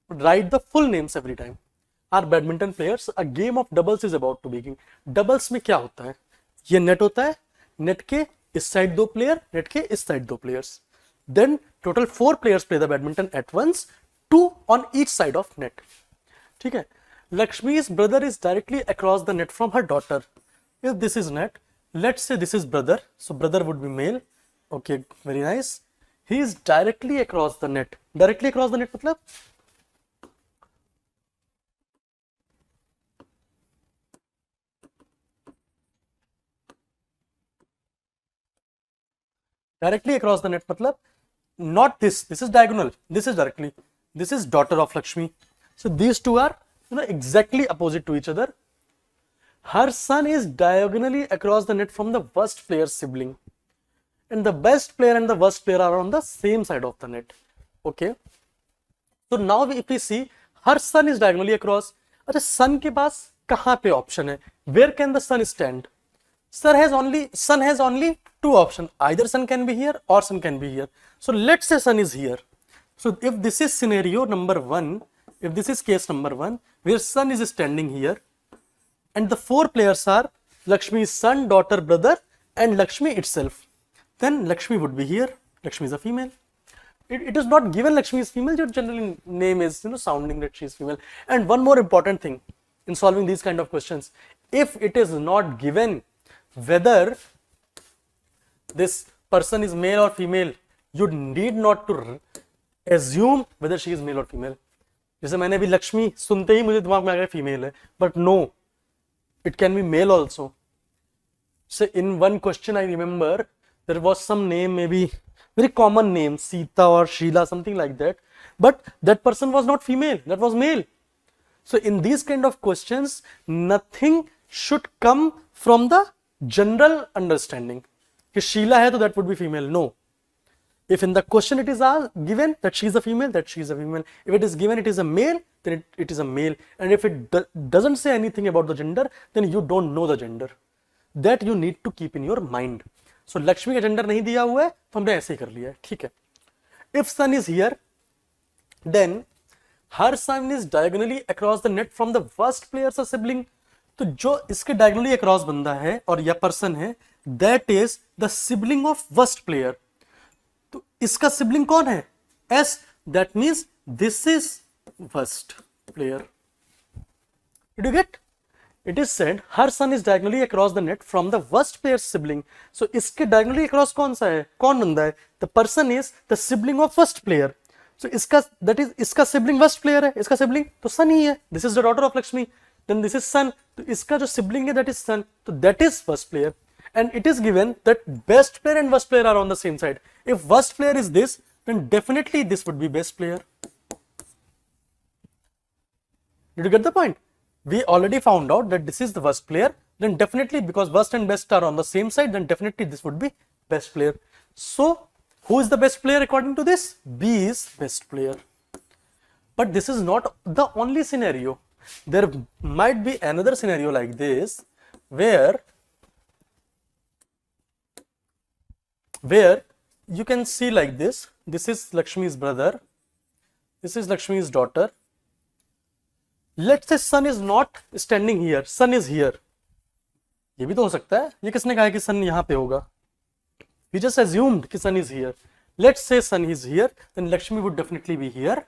write the full names every time. Are badminton players. A game of doubles is about to begin. Doubles में क्या होता है? ये net होता है, net के इस side 2 player, net के इस side 2 players. Then total 4 players play the badminton at once, 2 on each side of net. ठीक है? Lakshmi's brother is directly across the net from her daughter. If this is net, let's say this is brother, so brother would be male. Okay, very nice. He is directly across the net. Directly across the net मतलब directly across the net matlab not this is diagonal, this is directly, this is daughter of Lakshmi. So these two are exactly opposite to each other. Her son is diagonally across the net from the worst player's sibling, and the best player and the worst player are on the same side of the net. Okay, so now if we see her son is diagonally across. अच्छा, son के पास कहाँ पे option है? Where can the son stand? Son has only 2 options. Either son can be here or son can be here. So let's say son is here. So if this is scenario number 1, if this is case number 1, where son is standing here, and the 4 players are Lakshmi's son, daughter, brother, and Lakshmi itself, then Lakshmi would be here. Lakshmi is a female. It is not given Lakshmi is female. Your general name is sounding that she is female. And one more important thing in solving these kind of questions, if it is not given whether this person is male or female, you need not to assume whether she is male or female. जैसे मैंने भी लक्ष्मी सुनते ही मुझे दिमाग में आ गया female है, but no, it can be male also. So in one question I remember there was some name, maybe very common name, Sita or Sheila, something like that, but that person was not female, that was male. So in these kind of questions, nothing should come from the general understanding कि शीला है तो that would be female. No, If in the question it is given that she is a female, that she is a female. If it is given it is a male, then it is a male. And if it doesn't say anything about the gender, then you don't know the gender. That you need to keep in your mind. So Lakshmi का gender नहीं दिया हुआ है तो हमने ऐसे ही कर लिया है, ठीक है. If sun is here, then her son is diagonally across the net from the worst player's sibling. तो जो इसके diagonally across बंदा है और या person है, that is the sibling of worst player. तो इसका सिबलिंग कौन है? S. That means this is worst player. Did you get? It is said her son is diagonally across the net from the worst player's sibling. So इसके diagonally across कौन सा है? कौन बंदा है? The person is the sibling of worst player. So इसका that is इसका sibling worst player है. इसका sibling तो son ही है. This is the daughter of Lakshmi. Then this is son. तो इसका जो sibling है that is son. तो that is worst player. And it is given that best player and worst player are on the same side. If worst player is this, then definitely this would be best player. Did you get the point? We already found out that this is the worst player. Then definitely, because worst and best are on the same side, then definitely this would be best player. So who is the best player according to this? B is best player. But this is not the only scenario. There might be another scenario like this where you can see like this. This is Lakshmi's brother. This is Lakshmi's daughter. Let's say sun is not standing here. Sun is here. ये भी तो हो सकता है. ये किसने कहा कि sun यहाँ पे होगा? We just assumed कि sun is here. Let's say sun is here. Then Lakshmi would definitely be here.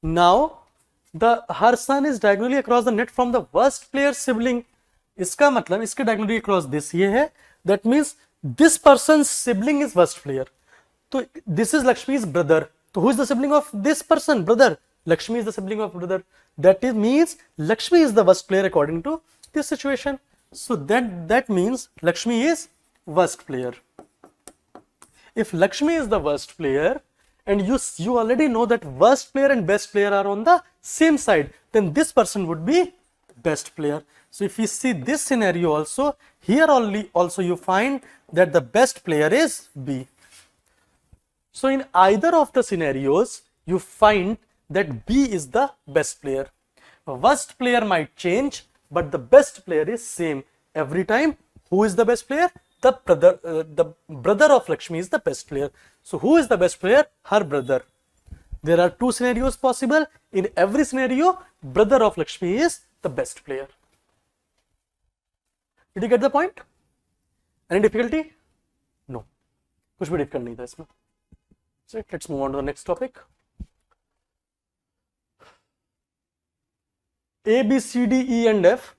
Now her son is diagonally across the net from the worst player's sibling. इसका मतलब इसके diagonally across this ये है. That means this person's sibling is worst player. So this is Lakshmi's brother. So who is the sibling of this person? Brother. Lakshmi is the sibling of brother. That means Lakshmi is the worst player according to this situation. So that means Lakshmi is worst player. If Lakshmi is the worst player and you already know that worst player and best player are on the same side, then this person would be best player. So if we see this scenario also, here also you find that the best player is B. So in either of the scenarios, you find that B is the best player. Worst player might change, but the best player is same every time. Who is the best player? The brother of Lakshmi is the best player. So who is the best player? Her brother. There are two scenarios possible. In every scenario, brother of Lakshmi is the best player. Did you get the point? Any difficulty? No. कुछ भी difficult नहीं था इसमें. So let's move on to the next topic. A, B, C, D, E and F.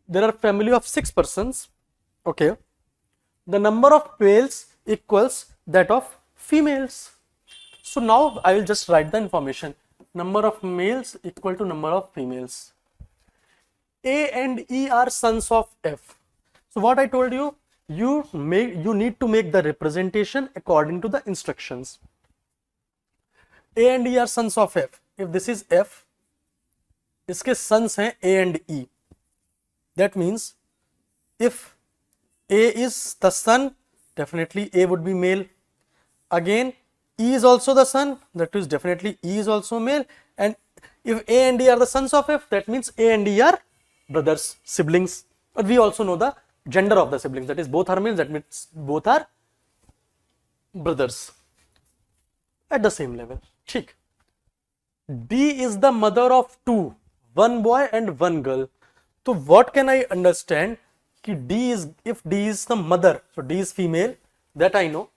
There are family of 6 persons. Okay. The number of males equals that of females. So now I will just write the information. Number of males equal to number of females. A and E are sons of F. So what I told you, you need to make the representation according to the instructions. A and E are sons of F. If this is F, इसके sons हैं A and E. That means if A is the son, definitely A would be male. Again, E is also the son, that is definitely E is also male. And if A and E are the sons of F, that means A and E are brothers, siblings. But we also know the gender of the siblings, that is both are males, that means both are brothers at the same level. ठीक. D is the mother of 2, one boy and one girl. So what can I understand? Ki D is, if D is the mother, so D is female, that I know.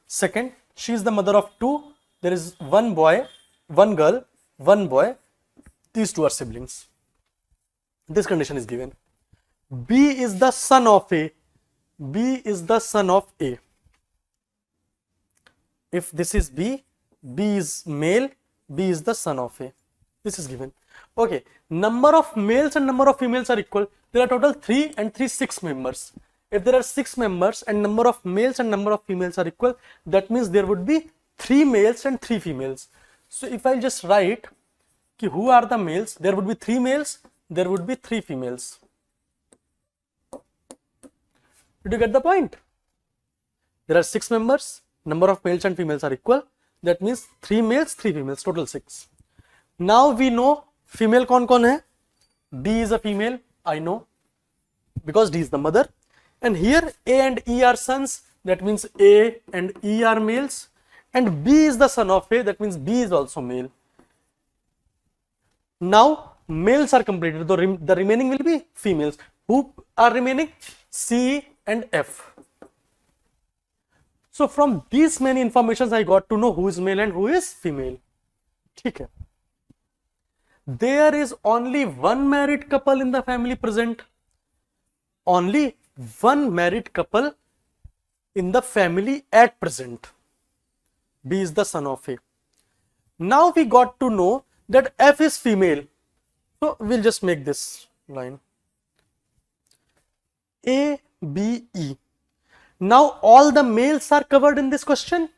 Second, she is the mother of 2. There is one boy, one girl, one boy. These two are siblings. This condition is given. B is the son of A. B is the son of A. If this is B, B is male, B is the son of A. This is given. Okay, number of males and number of females are equal. There are total 3 and 3, 6 members. If there are 6 members and number of males and number of females are equal, that means there would be 3 males and 3 females. So if I just write ki who are the males, there would be 3 males, there would be 3 females. Did you get the point? There are 6 members, number of males and females are equal. That means 3 males, 3 females, total 6. Now we know female कौन है? D is a female, I know, because D is the mother. And here A and E are sons, that means A and E are males. And B is the son of A, that means B is also male. Now males are completed, the remaining will be females. Who are remaining? C and F. So from these many informations I got to know who is male and who is female. ठीक है. There is only one married couple in the family present. Only one married couple in the family at present. B is the son of A. Now we got to know that F is female. So we'll just make this line. A, B, E. Now all the males are covered in this question.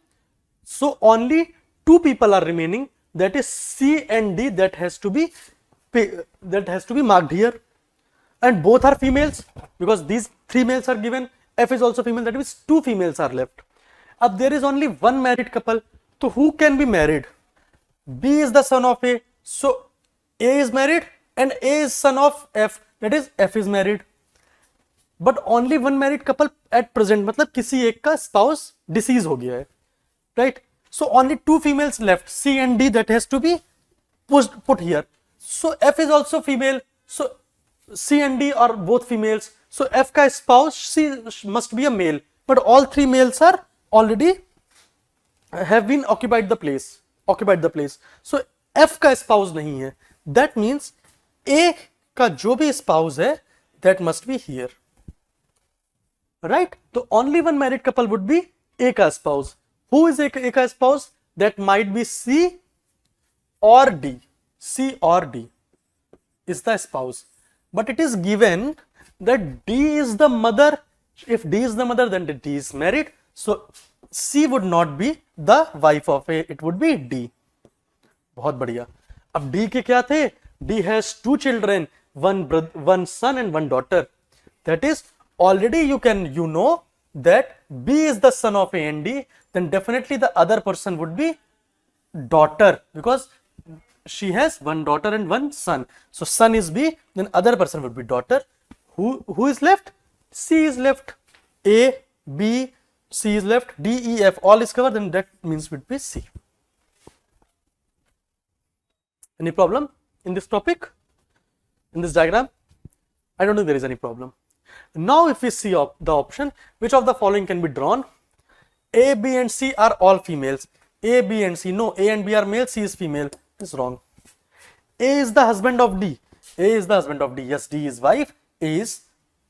So only 2 people are remaining. That is C and D, that has to be marked here. And both are females because these 3 males are given. F is also female, that means 2 females are left. Now there is only one married couple. So who can be married? B is the son of A. So A is married and A is son of F, that is F is married. But only one married couple at present, मतलब किसी एक का spouse deceased हो गया है, right? So only 2 females left, C and D, that has to be put here. So F is also female, so C and D are both females. So F का spouse C must be a male, but all 3 males are already have been occupied the place. So F का spouse नहीं है. That means A का जो भी spouse है, that must be here. Right? So only one married couple would be A ka spouse. Who is A ka spouse? That might be C or D. C or D is the spouse. But it is given that D is the mother. If D is the mother, then D is married. So C would not be the wife of A. It would be D. बहुत बढ़िया. अब D के क्या थे? D has 2 children, one son and one daughter. That is, already you know that B is the son of A and D, then definitely the other person would be daughter because she has one daughter and one son. So son is B, then other person would be daughter. Who is left? C is left. A, B, C is left. D, E, F, all is covered, then that means it would be C. Any problem in this topic? In this diagram? I don't think there is any problem. Now if we see the option, which of the following can be drawn? A, B and C are all females. A, B and C. No, A and B are male, C is female. This is wrong. A is the husband of D. A is the husband of D. Yes, D is wife, A is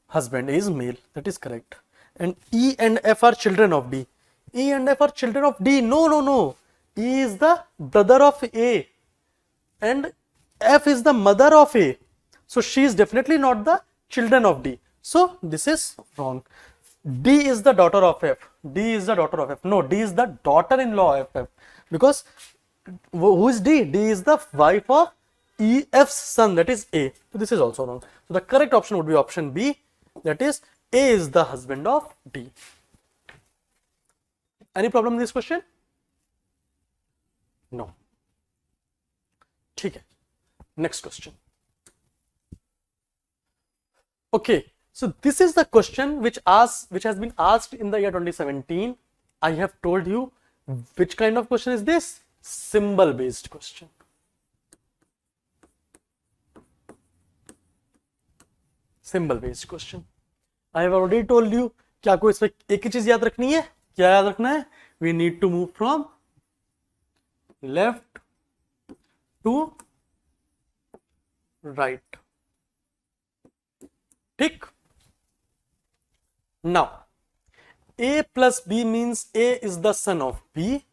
husband, A is male. That is correct. And E and F are children of D. E and F are children of D. No. E is the brother of A and F is the mother of A. So she is definitely not the children of D. So this is wrong. D is the daughter of F. D is the daughter of F. No, D is the daughter-in-law of F. Because who is D? D is the wife of F's son, that is A. So this is also wrong. So the correct option would be option B, that is A is the husband of D. Any problem in this question? No. ठीक है. Next question. Okay. So this is the question which has been asked in the year 2017. I have told you which kind of question is this? Symbol based question. Symbol based question. I have already told you क्या आपको इसमें एक ही चीज याद रखनी है? क्या याद रखना है? We need to move from left to right. ठीक. Now, A plus B means A is the son of B.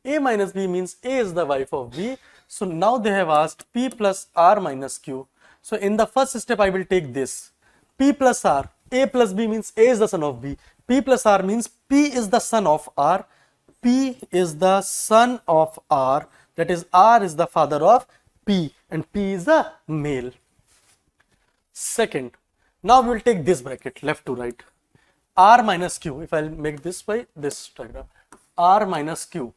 A minus B means A is the wife of B. So now they have asked P plus R minus Q. So in the first step, I will take this. P plus R. A plus B means A is the son of B. P plus R means P is the son of R. P is the son of R. That is, R is the father of P and P is the male. Second, now we will take this bracket left to right. R minus Q. If I'll make this by this diagram. R minus Q.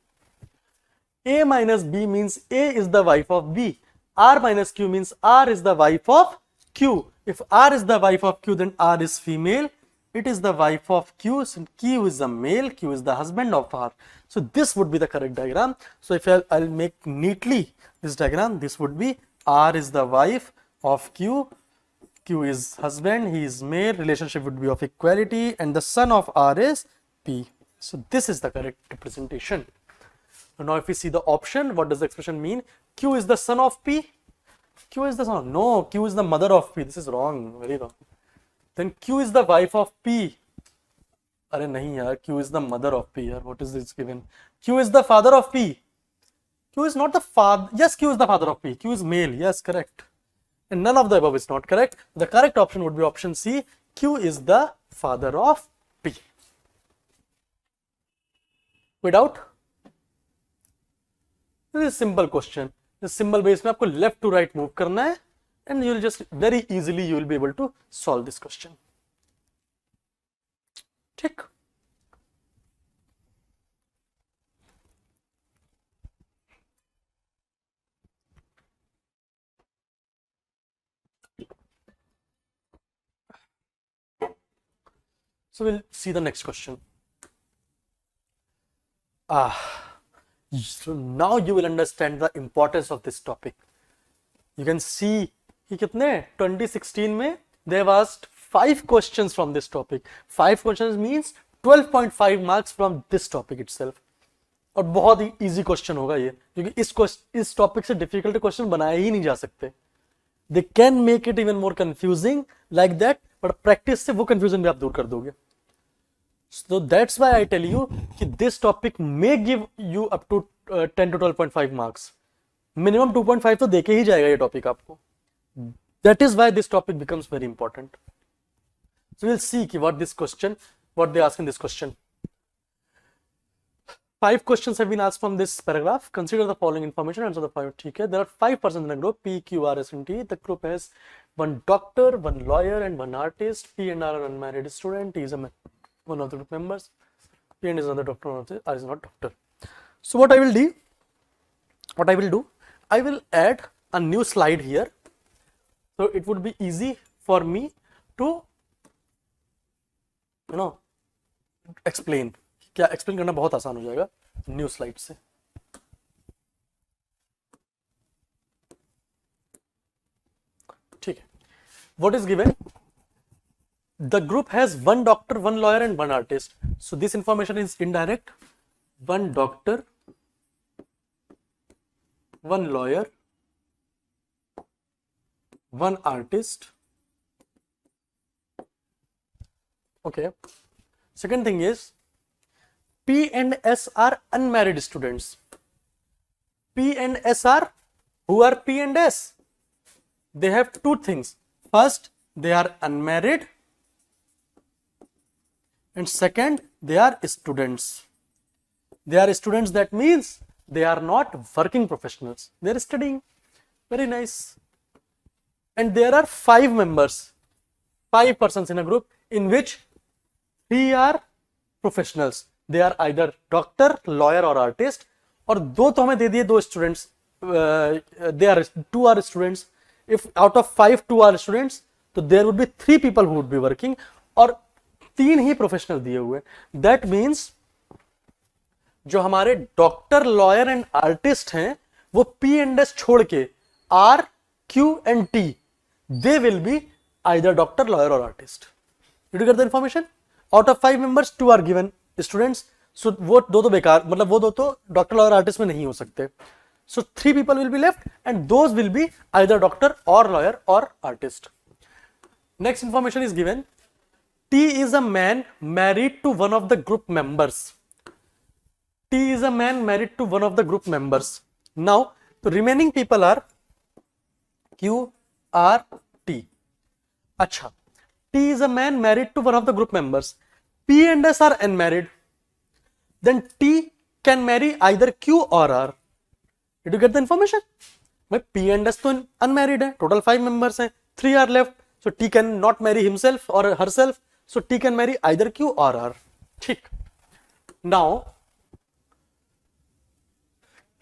A minus B means A is the wife of B. R minus Q means R is the wife of Q. If R is the wife of Q, then R is female. It is the wife of Q, so Q is the male, Q is the husband of R. So this would be the correct diagram. So if I'll make neatly this diagram, this would be R is the wife of Q, Q is husband, he is male, relationship would be of equality, and the son of R is P. So this is the correct representation. Now if we see the option, what does the expression mean? Q is the son of P? Q is the son of, no, Q is the mother of P. This is wrong, very wrong. Then Q is the wife of P. Arey nahi yaar, Q is the mother of P. Yaar, what is this given? Q is the father of P. Q is not the father. Yes, Q is the father of P. Q is male. Yes, correct. And none of the above is not correct. The correct option would be option C. Q is the father of P. कोई doubt? This is a simple question. The symbol base में आपको left to right move करना है, and you will just very easily you will be able to solve this question. ठीक? So we'll see the next question. So now you will understand the importance of this topic. You can see कि कितने 2016 में they have asked 5 questions from this topic. 5 questions means 12.5 marks from this topic itself. और बहुत ही easy question होगा ये, क्योंकि इस topic से difficult question बनाया ही नहीं जा सकते. They can make it even more confusing like that, but practice से वो confusion भी आप दूर कर दोगे. So that's why I tell you that this topic may give you up to 10 to 12.5 marks. Minimum 2.5 तो देके ही जाएगा ये topic आपको. That is why this topic becomes very important. So we'll see what they ask in this question. 5 questions have been asked from this paragraph. Consider the following information. Answer the 5. Okay. There are 5 persons in a group P, Q, R, S, and T. The group has 1 doctor, 1 lawyer, and 1 artist. P and R are unmarried student. T is one of the group members. P and is another doctor. R is not doctor. So what I will do, I will add a new slide here. So it would be easy for me to, explain. क्या explain करना बहुत आसान हो जाएगा new slide से. ठीक है. What is given? The group has 1 doctor, 1 lawyer, and 1 artist. So this information is indirect. 1 doctor, 1 lawyer, 1 artist. Okay. Second thing is P and S are unmarried students. P and S are, who are P and S? They have 2 things. First, they are unmarried, and second, they are students. They are students, that means they are not working professionals. They are studying. Very nice. And there are 5 members, 5 persons in a group, in which 3 are professionals. They are either doctor, lawyer, or artist. और 2 तो हमें दे दिए 2 students. They are 2 are students. If out of 5 2 are students, तो there would be 3 people who would be working, और 3 ही professional दिए हुए. That means जो हमारे डॉक्टर, लॉयर एंड आर्टिस्ट हैं, वो P and S छोड़ के R, Q and T, they will be either doctor, lawyer or artist. Did you get the information? Out of 5 members, 2 are given students. So वो 2 तो बेकार, मतलब वो 2 तो डॉक्टर, लॉयर, आर्टिस्ट में नहीं हो सकते. So 3 people will be left, and those will be either doctor or lawyer or artist. Next information is given. T is a man married to one of the group members. T is a man married to one of the group members. Now, the remaining people are Q, R, T. Acha. T is a man married to one of the group members. P and S are unmarried. Then T can marry either Q or R. Did you get the information? P and S तो unmarried है. Total 5 members हैं. 3 are left. So T can not marry himself or herself. So T can marry either Q or R. ठीक. Now,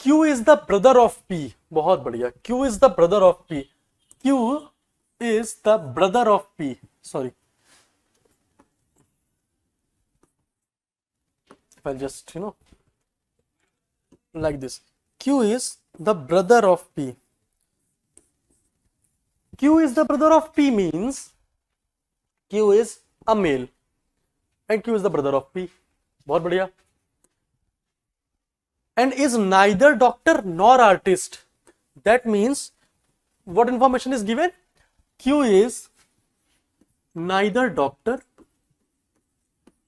Q is the brother of P. बहुत बढ़िया. Q is the brother of P. Q is the brother of P. Sorry. If I'll just, like this. Q is the brother of P. Q is the brother of P means Q is a male and Q is the brother of P. बहुत बढ़िया. And is neither doctor nor artist. That means what information is given? Q is neither doctor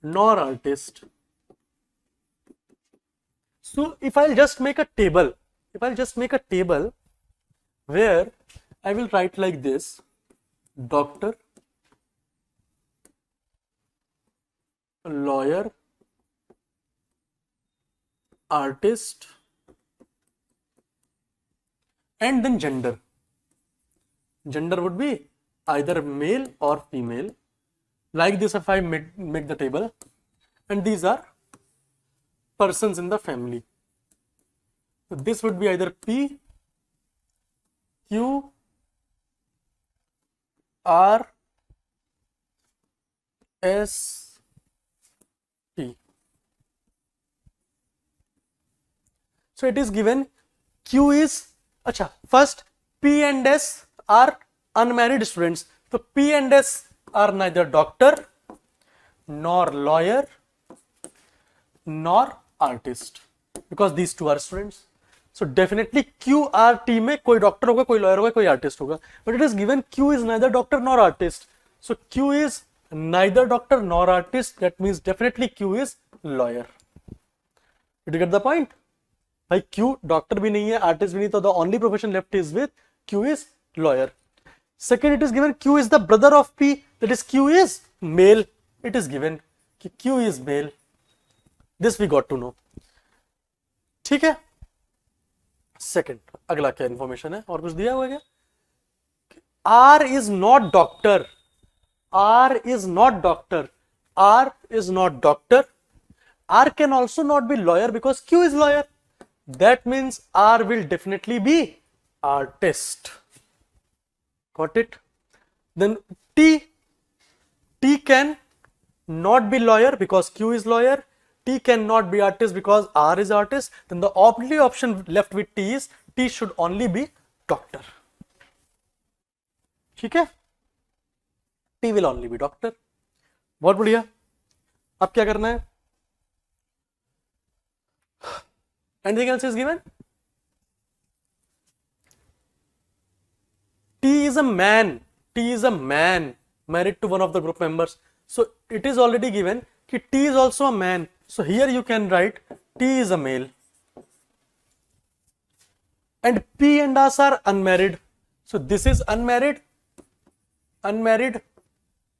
nor artist. So if I'll just make a table, where I will write like this: doctor, lawyer, artist, and then gender. Gender would be either male or female. Like this, if I make the table, and these are persons in the family. So this would be either P, Q, R, S, T. So it is given Q is, first P and S are unmarried students. So P and S are neither doctor nor lawyer nor artist, because these two are students. So definitely QRT में कोई doctor होगा, कोई lawyer होगा, कोई artist होगा. But it is given Q is neither doctor nor artist. So Q is neither doctor nor artist. That means definitely Q is lawyer. Did you get the point? भाई Q doctor भी नहीं है, artist भी नहीं, तो the only profession left is with Q is lawyer. Second, it is given Q is the brother of P. That is Q is male. It is given कि Q is male. This we got to know. ठीक है. Second, अगला क्या information है? और कुछ दिया हुआ क्या? R is not doctor. R is not doctor. R is not doctor. R can also not be lawyer because Q is lawyer. That means R will definitely be artist. Got it? Then T can not be lawyer because Q is lawyer. T cannot be artist because R is artist. Then the only option left with T is T should only be doctor. ठीक है? T will only be doctor. बहुत बढ़िया. अब क्या करना है? Anything else is given? T is a man. T is a man married to one of the group members. So it is already given कि T is also a man. So here you can write T is a male. And P and S are unmarried. So this is unmarried. Unmarried.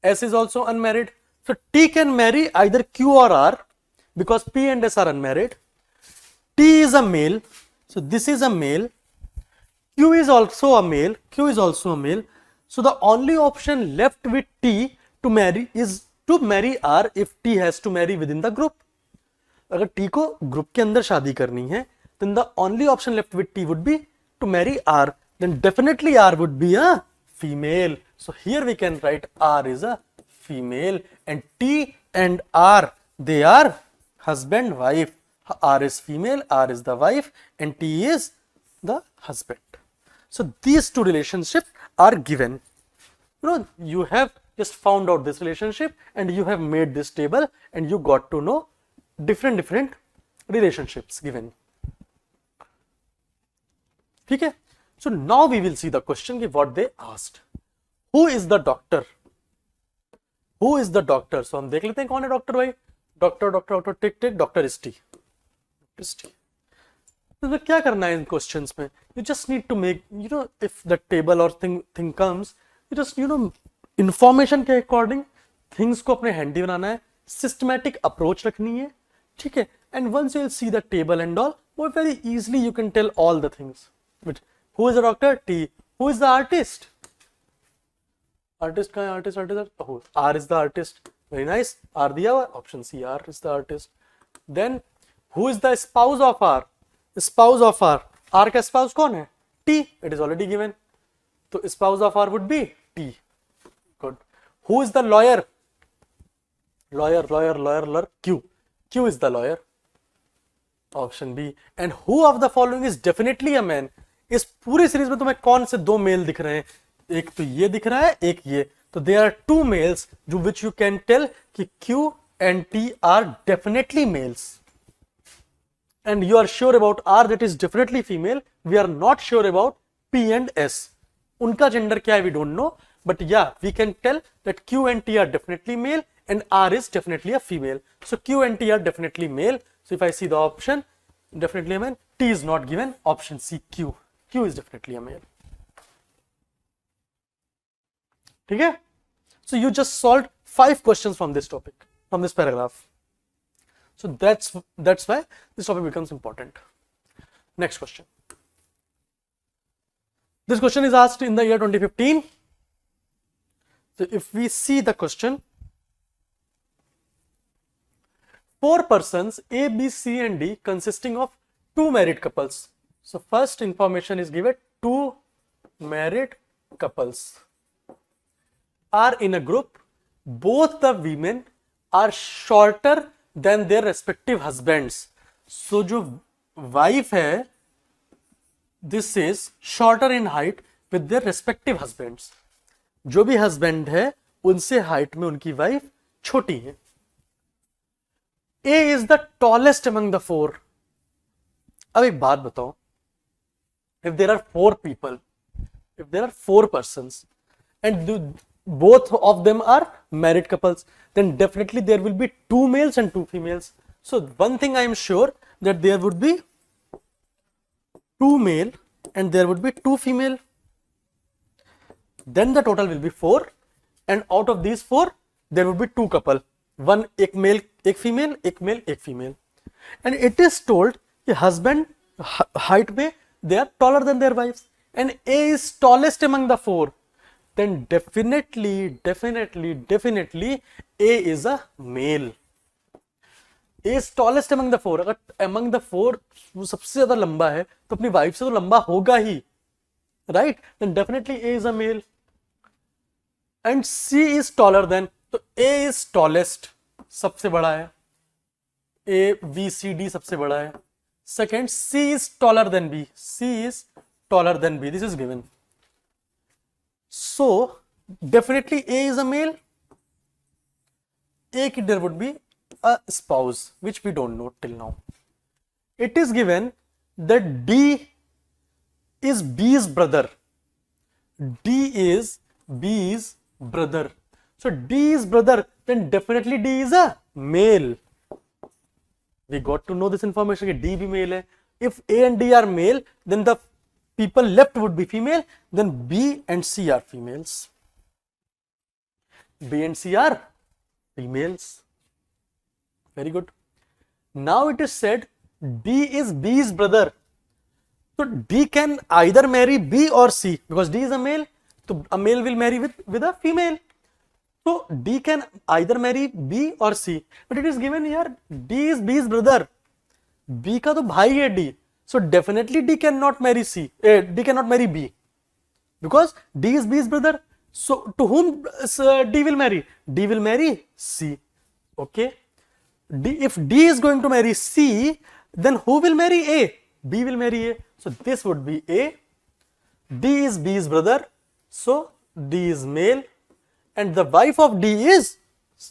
S is also unmarried. So T can marry either Q or R because P and S are unmarried. T is a male. So this is a male. Q is also a male. Q is also a male. So the only option left with T to marry is to marry R if T has to marry within the group. अगर T को group के अंदर शादी करनी है, then the only option left with T would be to marry R. Then definitely R would be a female. So here we can write R is a female, and T and R, they are husband wife. R is female, R is the wife, and T is the husband. So these two relationships are given. You have just found out this relationship and you have made this table and you got to know different relationships given. ठीक है? So now we will see the question what they asked. Who is the doctor? Who is the doctor? So हम देख लेते हैं कौन है doctor भाई. Doctor tick doctor is T. तो क्या करना है इन क्वेश्चंस में? You just need to make, if the table or thing comes, you just, information के अकॉर्डिंग थिंग्स को अपने हैंडी बनाना है, सिस्टमैटिक अप्रोच रखनी है. ठीक है? And once you will see the table and all, वो very easily you can tell all the things. Who is the doctor? T. Who is the artist? Artist कहाँ है? Artist R is the artist. Very nice. R दिया हुआ, option C, R is the artist. Then who is the spouse of R? Spouse of R, R का spouse कौन है? T, it is already given, तो spouse of R would be T. Good. Who is the lawyer? Lawyer Q. Q is the lawyer. Option B. And who of the following is definitely a man? इस पूरी series में तुम्हें कौन से दो mail दिख रहे हैं? एक तो ये दिख रहा है, एक ये. तो there are two males जो which you can tell कि Q and T are definitely males. And you are sure about R, that is definitely female. We are not sure about P and S. उनका gender क्या है we don't know. But yeah, we can tell that Q and T are definitely male and R is definitely a female. So Q and T are definitely male. So if I see the option, definitely a man, T is not given. Option C, Q. Q is definitely a male. Okay? So you just solved 5 questions from this topic, from this paragraph. So that's why this topic becomes important. Next question. This question is asked in the year 2015. So if we see the question, 4 persons A, B, C and D consisting of 2 married couples. So first information is given, 2 married couples are in a group. Both the women are shorter than their respective husbands. So जो wife है, this is shorter in height with their respective husbands. जो भी husband है उनसे height में उनकी wife छोटी है. A is the tallest among the 4. अब एक बात बताओ, if there are 4 people, if there are 4 persons and both of them are married couples, then definitely there will be 2 males and 2 females. So one thing I am sure, that there would be 2 male and there would be 2 female. Then the total will be 4, and out of these 4 there would be 2 couple, one एक male एक female, एक male एक female. And it is told कि husband height में they are taller than their wives and A is tallest among the 4. Then definitely A is a male. A is tallest among the 4. अगर among the 4 वो सबसे ज्यादा लंबा है तो अपनी वाइफ से तो लंबा होगा ही, right? Then definitely A is a male. And C is taller than, तो A is tallest, सबसे बड़ा है. A, B, C, D सबसे बड़ा है. Second, C is taller than B. C is taller than B. This is given. So definitely A is a male. A ki there would be a spouse, which we don't know till now. It is given that D is B's brother. D is B's brother. So D is brother, then definitely D is a male. We got to know this information that D be male hai. If A and D are male, then the people left would be female, then B and C are females. B and C are females. Very good. Now it is said D is B's brother. So D can either marry B or C, because D is a male. So a male will marry with a female. So D can either marry B or C. But it is given here D is B's brother. B का तो भाई है D. So definitely D cannot marry C. D cannot marry B, because D is B's brother. So to whom D will marry? D will marry C. Okay. If D is going to marry C, then who will marry A? B will marry A. So this would be A. D is B's brother. So D is male. And the wife of D is,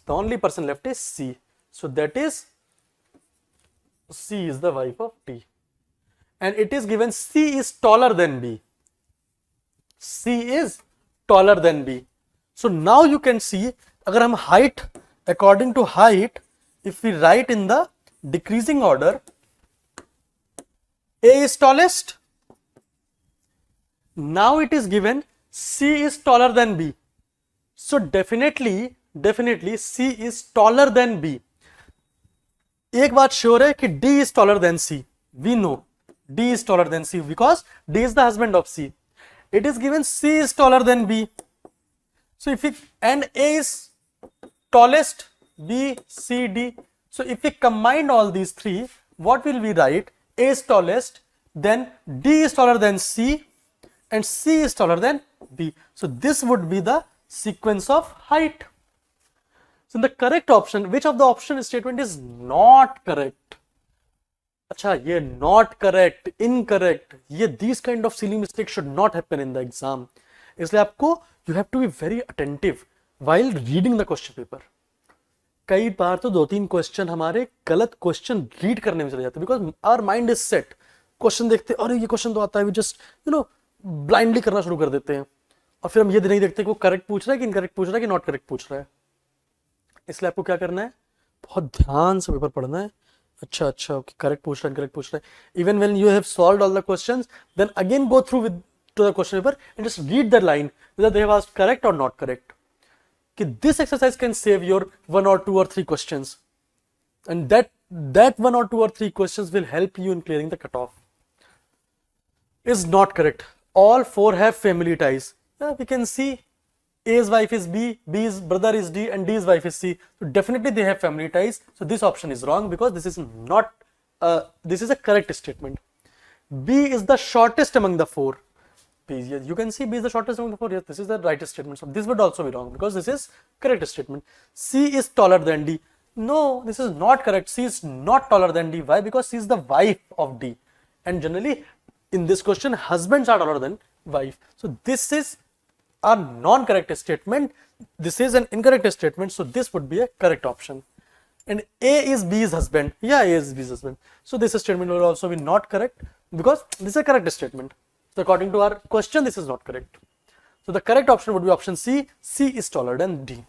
the only person left is C. So that is, C is the wife of D. And it is given C is taller than B. C is taller than B. So now you can see, अगर हम height, according to height, if we write in the decreasing order, A is tallest. Now it is given C is taller than B. So definitely C is taller than B. एक बात sure है कि D is taller than C. We know D is taller than C because D is the husband of C. It is given C is taller than B. So if we, and A is tallest, B, C, D. So if we combine all these three, what will we write? A is tallest, then D is taller than C, and C is taller than B. So this would be the sequence of height. So in the correct option, which of the option statement is not correct? अच्छा, ये not correct, incorrect, ये these kind of silly mistakes should not happen in the exam. इसलिए आपको you have to be very attentive while reading the question paper. कई बार तो 2-3 question हमारे गलत question read करने में चले जाते हैं, because our mind is set. Question देखते हैं, अरे ये क्वेश्चन तो आता है, वी जस्ट ब्लाइंडली करना शुरू कर देते हैं, और फिर हम ये नहीं देखते कि वो करेक्ट पूछ रहा है कि इनकरेक्ट पूछ रहा है कि नॉट करेक्ट पूछ रहा है. इसलिए आपको क्या करना है, बहुत ध्यान से पेपर पढ़ना है. अच्छा ओके, करेक्ट पूछ रहा है, इनकरेक्ट पूछ रहा है. Even when you have solved all the questions, then again go through with to the question paper and just read the line whether they have asked correct or not correct. कि this exercise can save your 1 or 2 or 3 questions, and that 1 or 2 or 3 questions will help you in clearing the cutoff. Is not correct. All 4 have family ties. Yeah, we can see A's wife is B, B's brother is D, and D's wife is C. So definitely they have family ties. So this option is wrong because this is not. This is a correct statement. B is the shortest among the 4. B, yes, you can see B is the shortest among the 4. Yes, this is the right statement. So this would also be wrong because this is correct statement. C is taller than D. No, this is not correct. C is not taller than D. Why? Because C is the wife of D. And generally, in this question, husbands are taller than wife. So this is a non-correct statement. This is an incorrect statement. So this would be a correct option. And A is B's husband. Yeah, A is B's husband. So this statement will also be not correct because this is a correct statement. So according to our question, this is not correct. So the correct option would be option C. C is taller than D.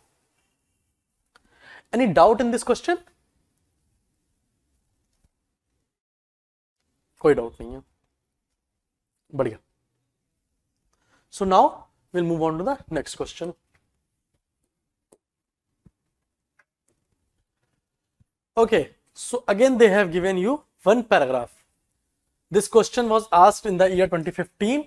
Any doubt in this question? कोई doubt नहीं है. बढ़िया. So now we'll move on to the next question. Okay. So again they have given you one paragraph. This question was asked in the year 2015.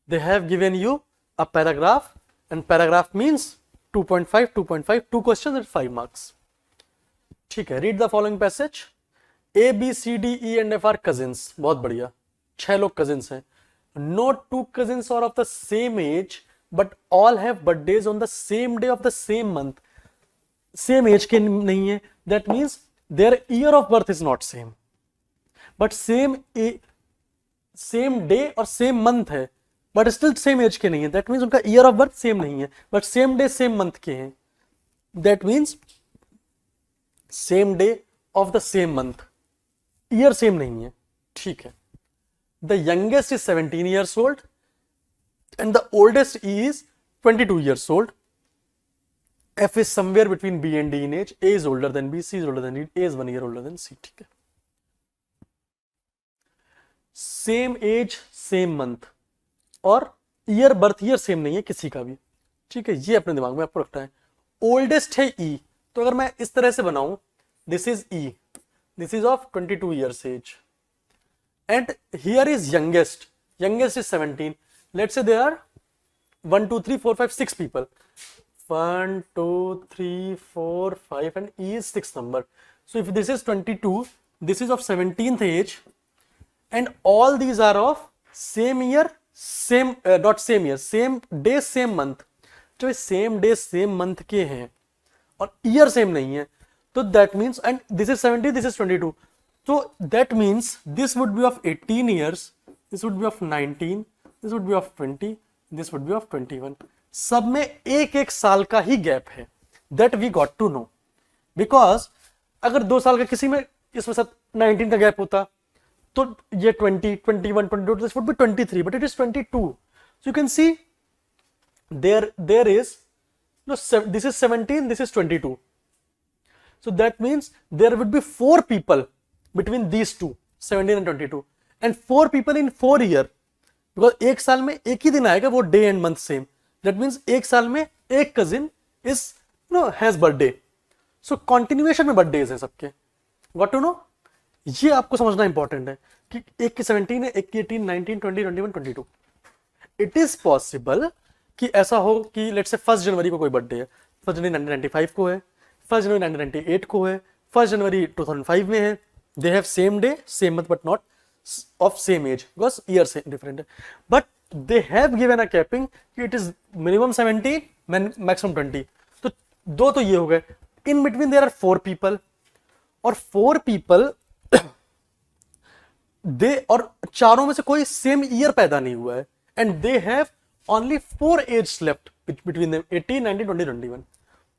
They have given you a paragraph, and paragraph means 2.5, 2.5, 2 questions at 5 marks. ठीक है, read the following passage. A, B, C, D, E and F are cousins. बहुत बढ़िया, 6 लोग cousins हैं. No 2 cousins are of the same age, but all have birthdays on the same day of the same month. Same age के नहीं है. That means their year of birth is not same, but same day और same month है, but still same age के नहीं है. That means उनका year of birth same नहीं है, but same day same month के हैं. That means same day of the same month, year same नहीं है. ठीक है. The youngest is 17 years old and the oldest is 22 years old. F is somewhere between B and D in age. A is older than B, C is older than D, A is 1 year older than C. ठीक है. Same as same month और year, birth year same नहीं है किसी का भी. ठीक है, ये अपने दिमाग में आपको रखना है. ओल्डेस्ट है ई, तो अगर मैं इस तरह से बनाऊं, this is E, this is of 22 years age, and here is youngest, youngest is 17. Let's say there are 1 2 3 4 5 6 people. 1 2 3 4 5 and E is 6th number. So if this is 22, this is of 17th age, and all these are of same year, same not same year, same day same month. जो same day same month के हैं और year same नहीं है, तो that means, and this is 70, this is 22, so that means this would be of 18 years, this would be of 19, this would be of 20, this would be of 21. सब में एक साल का ही गैप है. That we got to know, because अगर 2 साल का किसी में इसमें सब 19 का गैप होता तो ये 20, 21, 22, this would be 23, but it is 22. So you can see there is no, this is 17, this is 22. So that means there would be 4 people between these two, 17 and 22, and 4 people in 4 year, because एक साल में एक ही दिन आएगा वो day and month same. That means एक साल में एक cousin is has birthday. So continuation में birthdays है सबके. Got to know? ये आपको समझना इंपॉर्टेंट है कि एक की 17 है, एक की 18, 19, 20, 21, 22. इट इज पॉसिबल कि ऐसा हो कि लेट्स से 1 जनवरी को कोई बर्थडे है, 1 जनवरी 1995 को है, 1 जनवरी 1998 को है, 1 जनवरी 2005 में है. They have same day same month but not of same age because years different है. But they have given a capping कि it is minimum 17, maximum 20. तो दो तो ये हो गए. In between there are 4 people और 4 people they और चारों में से कोई सेम ईयर पैदा नहीं हुआ है and they have only 4 ages left between them 18, 19, 20, 21.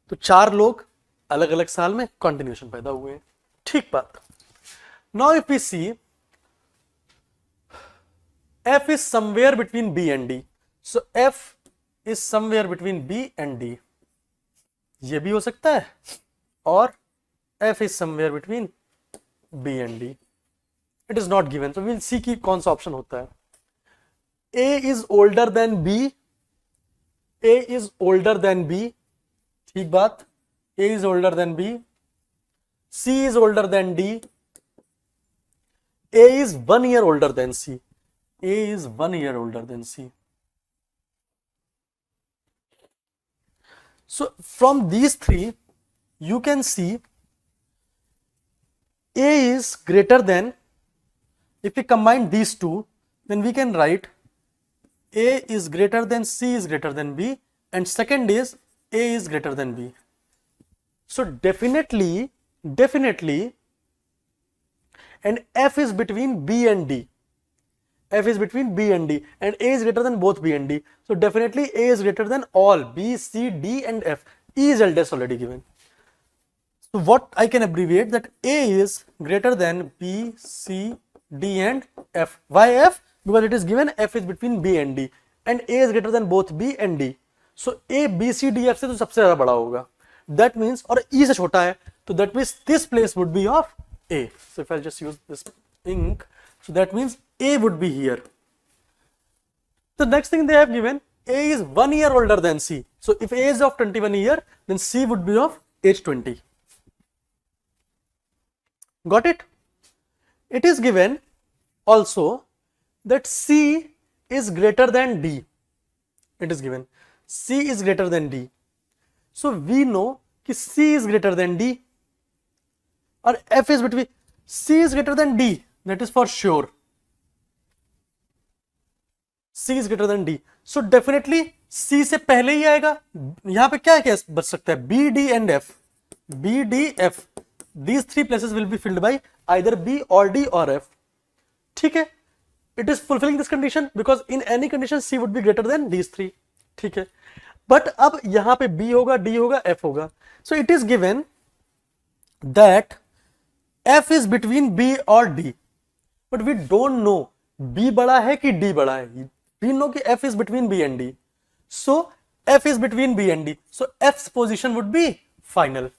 तो 4 लोग अलग अलग साल में कंटिन्यूएशन पैदा हुए हैं. ठीक बात. Now if we see F is somewhere between B and D. So F is somewhere between B and D. ये भी हो सकता है और F is somewhere between B and D. It is not given. So we'll see कि कौन सा option होता है. A is older than B. A is older than B. ठीक बात. A is older than B. C is older than D. A is 1 year older than C. A is 1 year older than C. So from these three, you can see A is greater than, if we combine these two, then we can write A is greater than C is greater than B, and second is A is greater than B. So definitely, and F is between B and D. F is between B and D, and A is greater than both B and D. So definitely A is greater than all B, C, D and F. E is eldest already given. So what I can abbreviate that A is greater than B, C, D and F. Why F? Because it is given F is between B and D, and A is greater than both B and D. So A, B, C, D, F से तो सबसे ज़्यादा बड़ा होगा. That means और E से छोटा है, तो that means this place would be of A. So if I'll just use this ink, so that means A would be here. The next thing they have given, A is 1 year older than C. So if A is of 21 year, then C would be of age 20. Got it? It is given also that C is greater than D. It is given C is greater than D. So we know कि C is greater than D or F is between C is greater than D. That is for sure. C is greater than D. So definitely C से पहले ही आएगा. यहाँ पे क्या क्या बच सकता है? B, D and F. B, D, F. These three places will be filled by either B or D or F. ठीक है? It is fulfilling this condition because in any condition C would be greater than these three. ठीक है? But अब यहाँ पे B होगा, D होगा, F होगा. So it is given that F is between B or D. But we don't know B बड़ा है कि D बड़ा है. We know कि F is between B and D. So F is between B and D. So F's position would be final.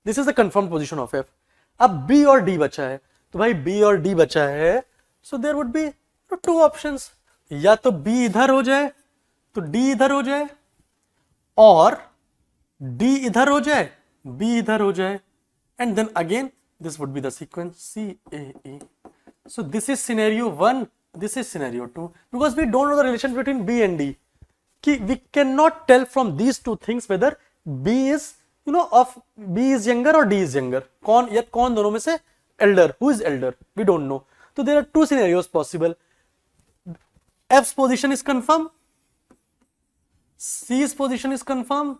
This is the confirmed position of F. अब B और D बचा है. तो भाई B और D बचा है. So there would be two options. या तो B इधर हो जाए, तो D इधर हो जाए, और D इधर हो जाए, B इधर हो जाए, and then again this would be the sequence C A E. So this is scenario 1, this is scenario 2, because we don't know the relation between B and D. We cannot tell from these two things whether B is of B is younger or D is younger. कौन दोनों में से elder? Who is elder? We don't know. So there are two scenarios possible. F's position is confirmed, C's position is confirmed,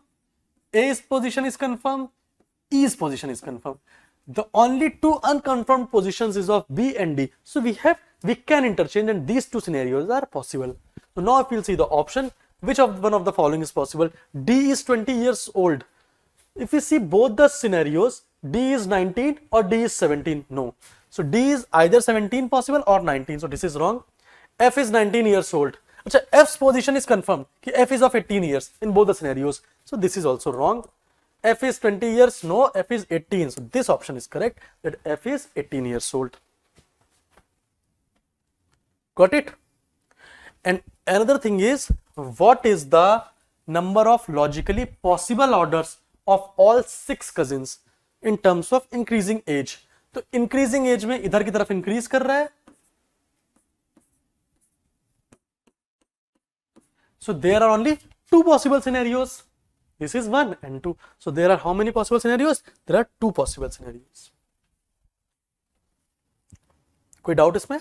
A's position is confirmed, E's position is confirmed. The only two unconfirmed positions is of B and D. So we can interchange, and these two scenarios are possible. So now if we'll see the option, which of one of the following is possible? D is 20 years old. If we see both the scenarios, D is 19 or D is 17. No. So D is either 17 possible or 19. So this is wrong. F is 19 years old. Achha, F's position is confirmed. F is of 18 years in both the scenarios. So this is also wrong. F is 20 years. No, F is 18. So this option is correct, that F is 18 years old. Got it? And another thing is, what is the number of logically possible orders of all 6 cousins in terms of increasing age? तो increasing age में इधर की तरफ increase कर रहा है. So there are only 2 possible scenarios. This is 1 and 2. So there are how many possible scenarios? There are 2 possible scenarios. कोई doubt इसमें?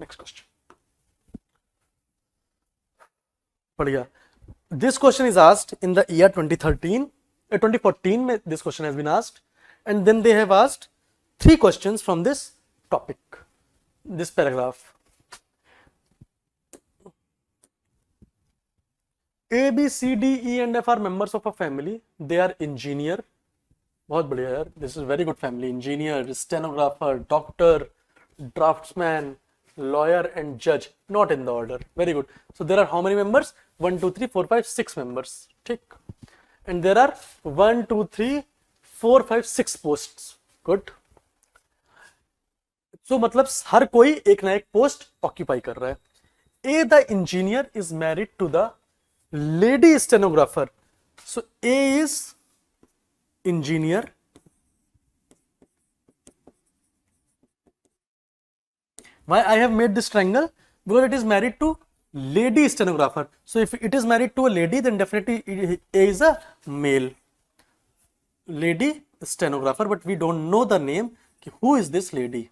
नेक्स्ट क्वेश्चन बढ़िया. This question is asked in the year 2014 में this question has been asked, and then they have asked 3 questions from this topic, this paragraph. A, B, C, D, E and F are members of a family. They are engineer. बहुत बढ़िया यार. This is very good family. Engineer, stenographer, doctor, draftsman, lawyer and judge. Not in the order. Very good. So there are how many members? 1, 2, 3, 4, 5, 6 members. ठीक. And there are 1, 2, 3, 4, 5, 6 posts. Good. So मतलब हर कोई एक ना एक post occupy कर रहा है. A, the engineer is married to the lady stenographer. So A is engineer. Why I have made this triangle? Because it is married to lady stenographer. So if it is married to a lady, then definitely A is a male. Lady stenographer, but we don't know the name. Who is this lady?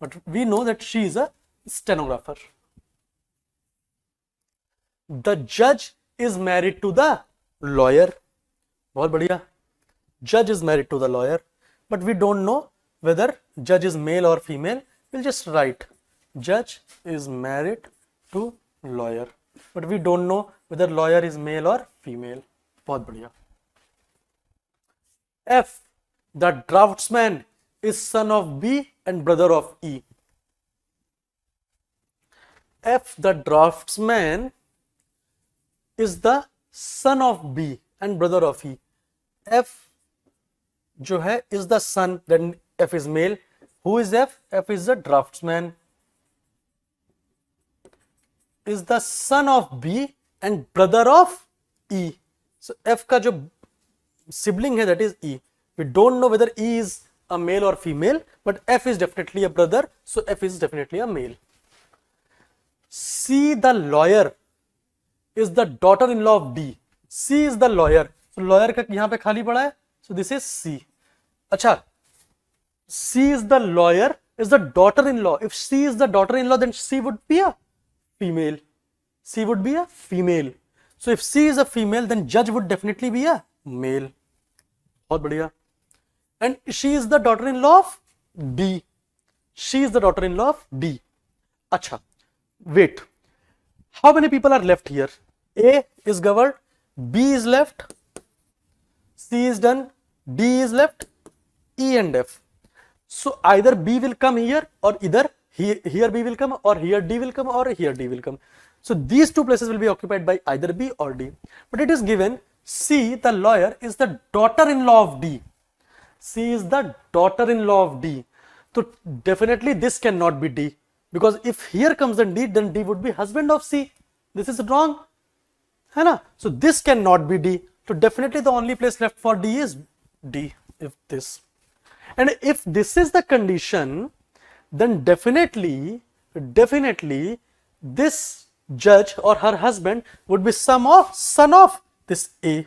But we know that she is a stenographer. The judge is married to the lawyer. बहुत बढ़िया. Judge is married to the lawyer, but we don't know whether judge is male or female. We'll just write judge is married to lawyer, but we don't know whether lawyer is male or female. बहुत बढ़िया. F, the draftsman is son of B and brother of E. F, the draftsman is the son of B and brother of E. F जो है is the son, then F is male. Who is F? F is the draftsman. Is the son of B and brother of E. So F का जो sibling है, that is E. We don't know whether E is a male or female, but F is definitely a brother, so F is definitely a male. C, the lawyer, is the daughter-in-law of D. C is the lawyer. So lawyer का यहाँ पे खाली पड़ा है. So this is C. अच्छा, C is the lawyer, is the daughter-in-law. If C is the daughter-in-law, then C would be a female. C would be a female. So if C is a female, then judge would definitely be a male. बहुत बढ़िया. And she is the daughter-in-law of D. She is the daughter-in-law of D. अच्छा, wait. How many people are left here? A is covered, B is left, C is done, D is left, E and F. So either B will come here, or either here B will come, or here D will come, or here D will come. So these two places will be occupied by either B or D. But it is given C, the lawyer, is the daughter-in-law of D. C is the daughter-in-law of D. So definitely this cannot be D, because if here comes then D would be husband of C. This is wrong, है ना? So this cannot be D. So definitely the only place left for D is D. If this, and if this is the condition, then definitely this judge or her husband would be son of this A.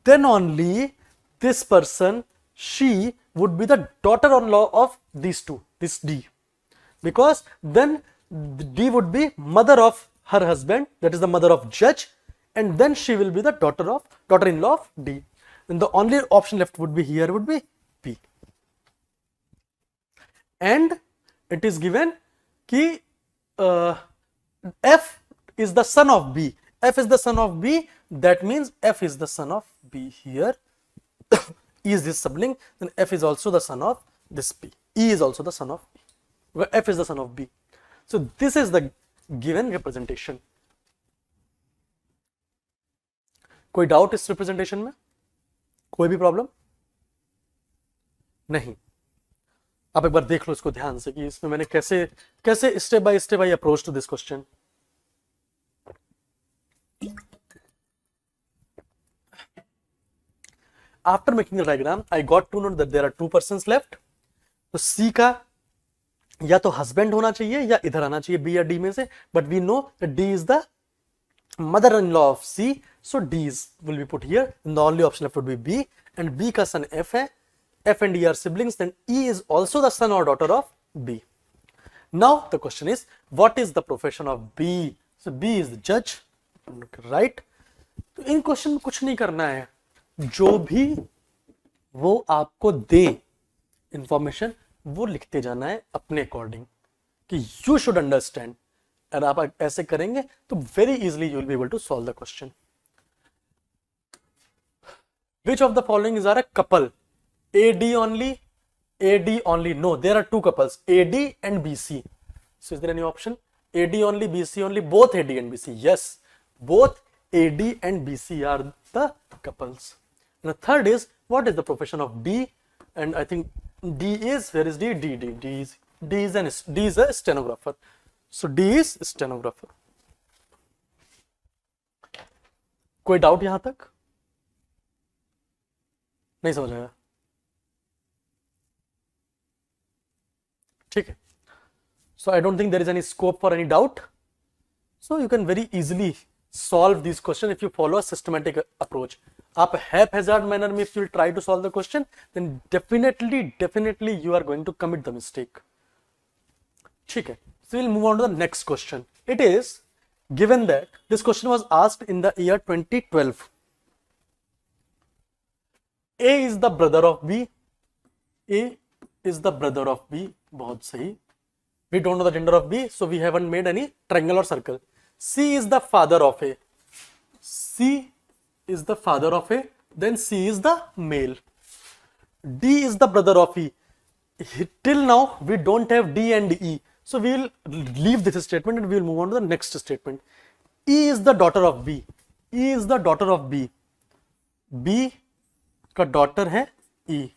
Then only this person, she would be the daughter-in-law of these two, this D, because then D would be mother of her husband, that is the mother of judge, and then she will be the daughter-in-law of D. And the only option left would be here would be P. And it is given कि F is the son of B. F is the son of B. That means F is the son of B here. E is this sibling. Then F is also the son of this P. E is also the son of B. F is the son of B. So this is the given representation. कोई doubt इस representation में? कोई भी problem नहीं? आप एक बार देख लो इसको ध्यान से कि इसमें मैंने कैसे step by step I approach to this question. After making the diagram I got to know that there are 2 persons left. तो सी का या तो हस्बैंड होना चाहिए या इधर आना चाहिए बी या डी में से, but we know that D is the mother-in-law of C, so D will be put here, and the only option left would be B, and B का son F है, F and E are siblings, then E is also the son or daughter of B. Now the question is, what is the profession of B? So B is the judge, right? तो इन question में कुछ नहीं करना है, जो भी वो आपको दे इंफॉर्मेशन वो लिखते जाना है अपने अकॉर्डिंग कि यू शुड अंडरस्टैंड। और आप ऐसे करेंगे तो very easily you will be able to solve the question. Which of the following is are a couple? AD only, AD only. No, there are two couples, AD and BC. So is there any option? AD only, BC only, both AD and BC. Yes, both AD and BC are the couples. And the third is, what is the profession of D? And I think D is, where is D? D is a stenographer. So D is stenographer. कोई doubt यहां तक? नहीं समझ आया? ठीक है. So I don't think there is any scope for any doubt. So you can very easily solve these questions if you follow a systematic approach. आप haphazard manner में if you try to solve the question, then definitely you are going to commit the mistake. ठीक है. So we'll move on to the next question. It is given that this question was asked in the year 2012. A is the brother of B. A is the brother of B. बहुत सही. We don't know the gender of B, so we haven't made any triangle or circle. C is the father of A. C is the father of A. Then C is the male. D is the brother of E. Till now we don't have D and E, so we will leave this statement and we will move on to the next statement. E is the daughter of B. E is the daughter of B. B का daughter है E. E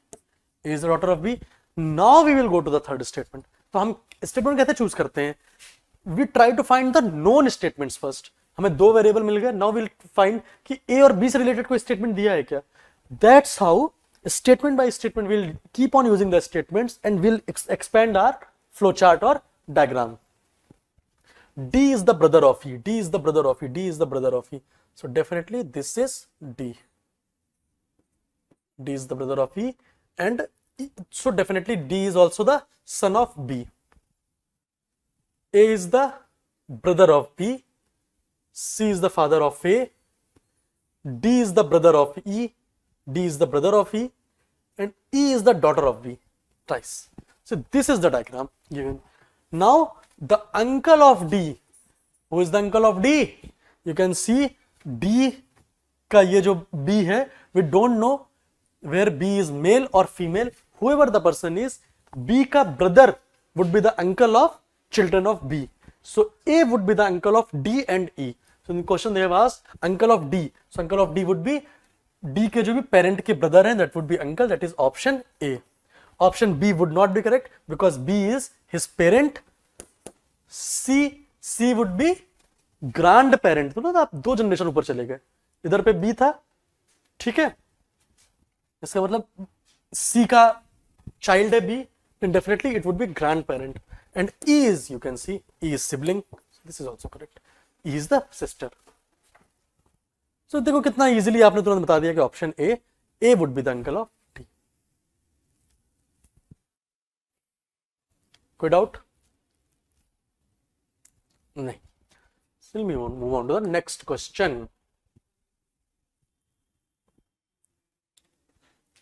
is the daughter of B. Now we will go to the third statement. तो हम statement कैसे choose करते हैं? We try to find the known statements first. हमें दो variable मिल गए. नाउ विल फाइंड कि ए और बी से रिलेटेड कोई स्टेटमेंट दिया है क्या. That's how statement by statement will keep on using the statements and will expand our flow chart और diagram. D is the brother of E. D is the brother of E. D is the brother of E. So definitely this is D. D is the brother of E, and so definitely D is also the son of B. A is the brother of B. C is the father of A. D is the brother of E. D is the brother of E, and E is the daughter of B. Twice. So this is the diagram given. Now the uncle of D. Who is the uncle of D? You can see D का ये जो B है, we don't know where B is male or female. Whoever the person is, B का brother would be the uncle of children of B. So A would be the uncle of D and E. So in the question they have asked uncle of D. So uncle of D would be D के जो भी parent के brother हैं, that would be uncle. That is option A. Option B would not be correct because B is his parent. C would be grandparent. तो ना आप दो generation ऊपर चले गए. इधर पे B था, ठीक है. इसका मतलब C का child है B, then definitely it would be grandparent. And E is, you can see, E is sibling. This is also correct. E is the sister. So देखो कितना easily आपने तुरंत बता दिया कि option A would be the uncle of D. कोई doubt? नहीं. Still we move on to the next question.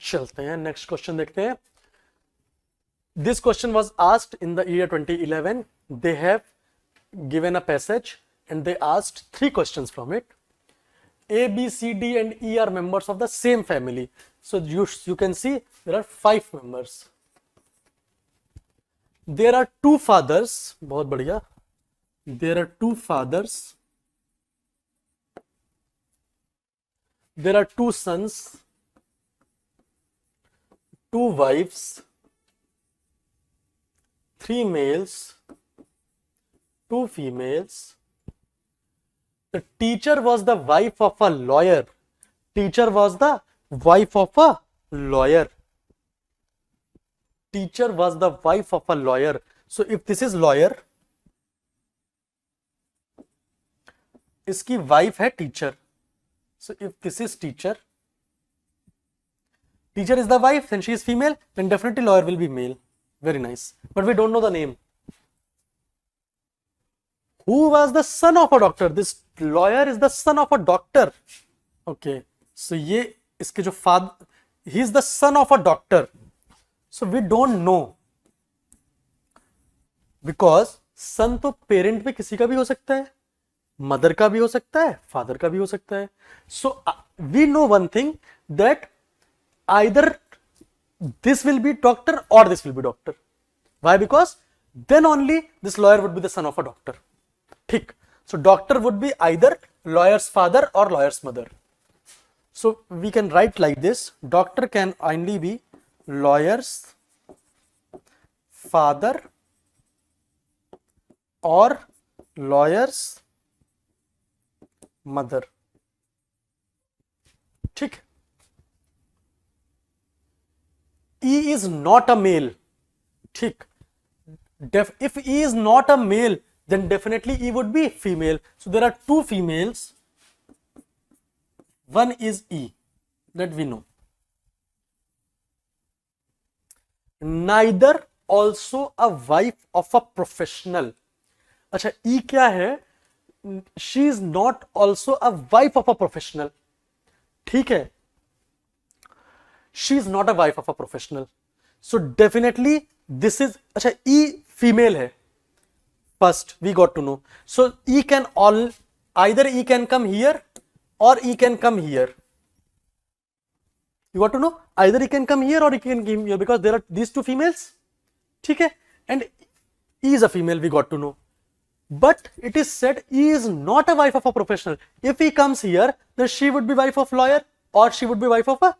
चलते हैं नेक्स्ट क्वेश्चन देखते हैं. This question was asked in the year 2011. They have given a passage and they asked 3 questions from it. A, B, C, D and E are members of the same family. So you can see there are 5 members. There are 2 fathers. बहुत बढ़िया. There are 2 fathers. There are 2 sons, 2 wives, 3 males, 2 females. The teacher was the wife of a lawyer. Teacher was the wife of a lawyer. Teacher was the wife of a lawyer. So if this is lawyer, इसकी wife है teacher. So if this is teacher is the wife, then she is female, then definitely lawyer will be male. Very nice. But we don't know the name. Who was the son of a doctor? This lawyer is the son of a doctor. Okay, so ये इसके जो father, he is the son of a doctor. So we don't know, because son तो parent में किसी का भी हो सकता है, mother का भी हो सकता है, father का भी हो सकता है. So we know one thing, that either this will be doctor or this will be doctor. Why? Because then only this lawyer would be the son of a doctor. ठीक. So doctor would be either lawyer's father or lawyer's mother. So we can write like this: doctor can only be lawyer's father or lawyer's mother. ठीक. E is not a male. ठीक. If E is not a male, then definitely E would be female. So there are two females. One is E, that we know. Neither also a wife of a professional. अच्छा, E क्या है? She is not also a wife of a professional. ठीक है? She is not a wife of a professional. So definitely this is, अच्छा, E female है. First we got to know. So E can either E can come here or E can come here. You got to know, either E can come here or E can come here, because there are these two females. ठीक है? And E is a female, we got to know. But it is said E is not a wife of a professional. If he comes here, then she would be wife of lawyer or she would be wife of a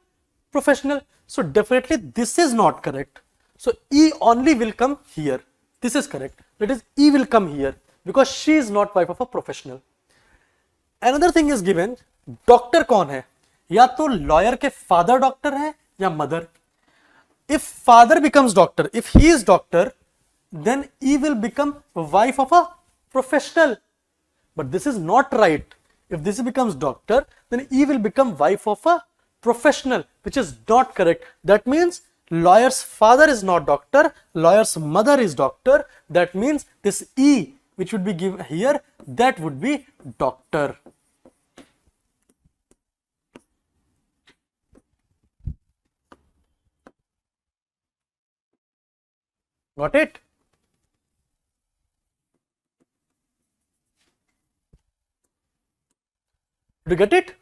professional. So definitely this is not correct. So E only will come here. This is correct. That is, E will come here because she is not wife of a professional. Another thing is given, doctor कौन है? या तो lawyer के father doctor है या mother. If father becomes doctor, if he is doctor, then E will become wife of a professional. But this is not right. If this becomes doctor, then E will become wife of a professional, which is not correct. That means lawyer's father is not doctor, lawyer's mother is doctor. That means this E which would be given here, that would be doctor. Got it? Did you get it?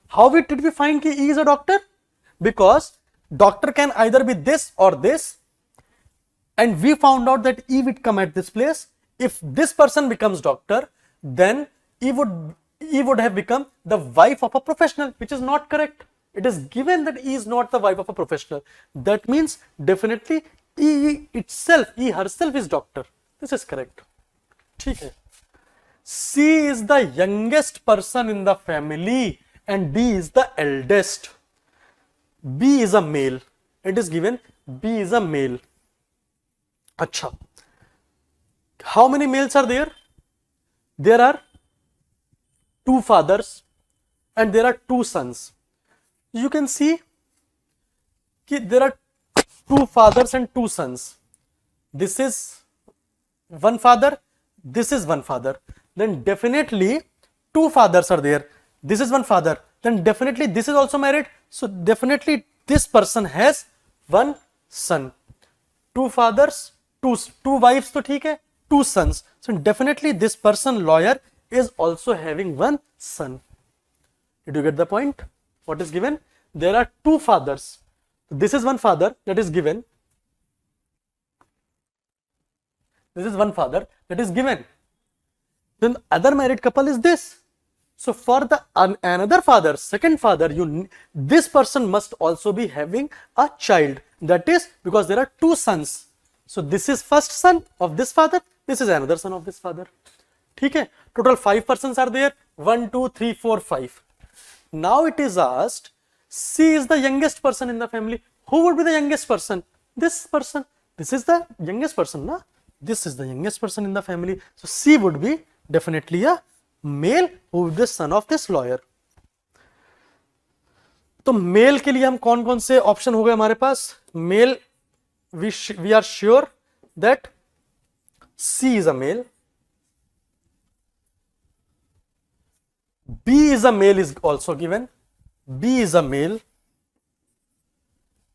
How did we find that E is a doctor? Because doctor can either be this or this, and we found out that E would come at this place. If this person becomes doctor, then E would have become the wife of a professional, which is not correct. It is given that E is not the wife of a professional. That means definitely E itself, E herself is doctor. This is correct. ठीक है. C is the youngest person in the family and D is the eldest. B is a male. It is given B is a male. Acha. How many males are there? There are two fathers and there are two sons. You can see that there are two fathers and two sons. This is one father, this is one father. Then definitely two fathers are there. This is one father. Then definitely this is also married. So definitely this person has one son. Two fathers, two wives, तो ठीक है, two sons. So definitely this person lawyer is also having one son. Did you get the point? What is given? There are two fathers. This is one father that is given. This is one father that is given. Then other married couple is this. So for the another father, second father, this person must also be having a child. That is because there are two sons. So this is first son of this father. This is another son of this father. ठीक है? Total 5 persons are there. 1, 2, 3, 4, 5. Now it is asked, C is the youngest person in the family. Who would be the youngest person? This person. This is the youngest person, na? This is the youngest person in the family. So C would be definitely a male who would be the son of this lawyer. तो mail के लिए हम कौन कौन से option हो गए हमारे पास? Male, we are sure that C is a male. B is a male is also given. B is a male.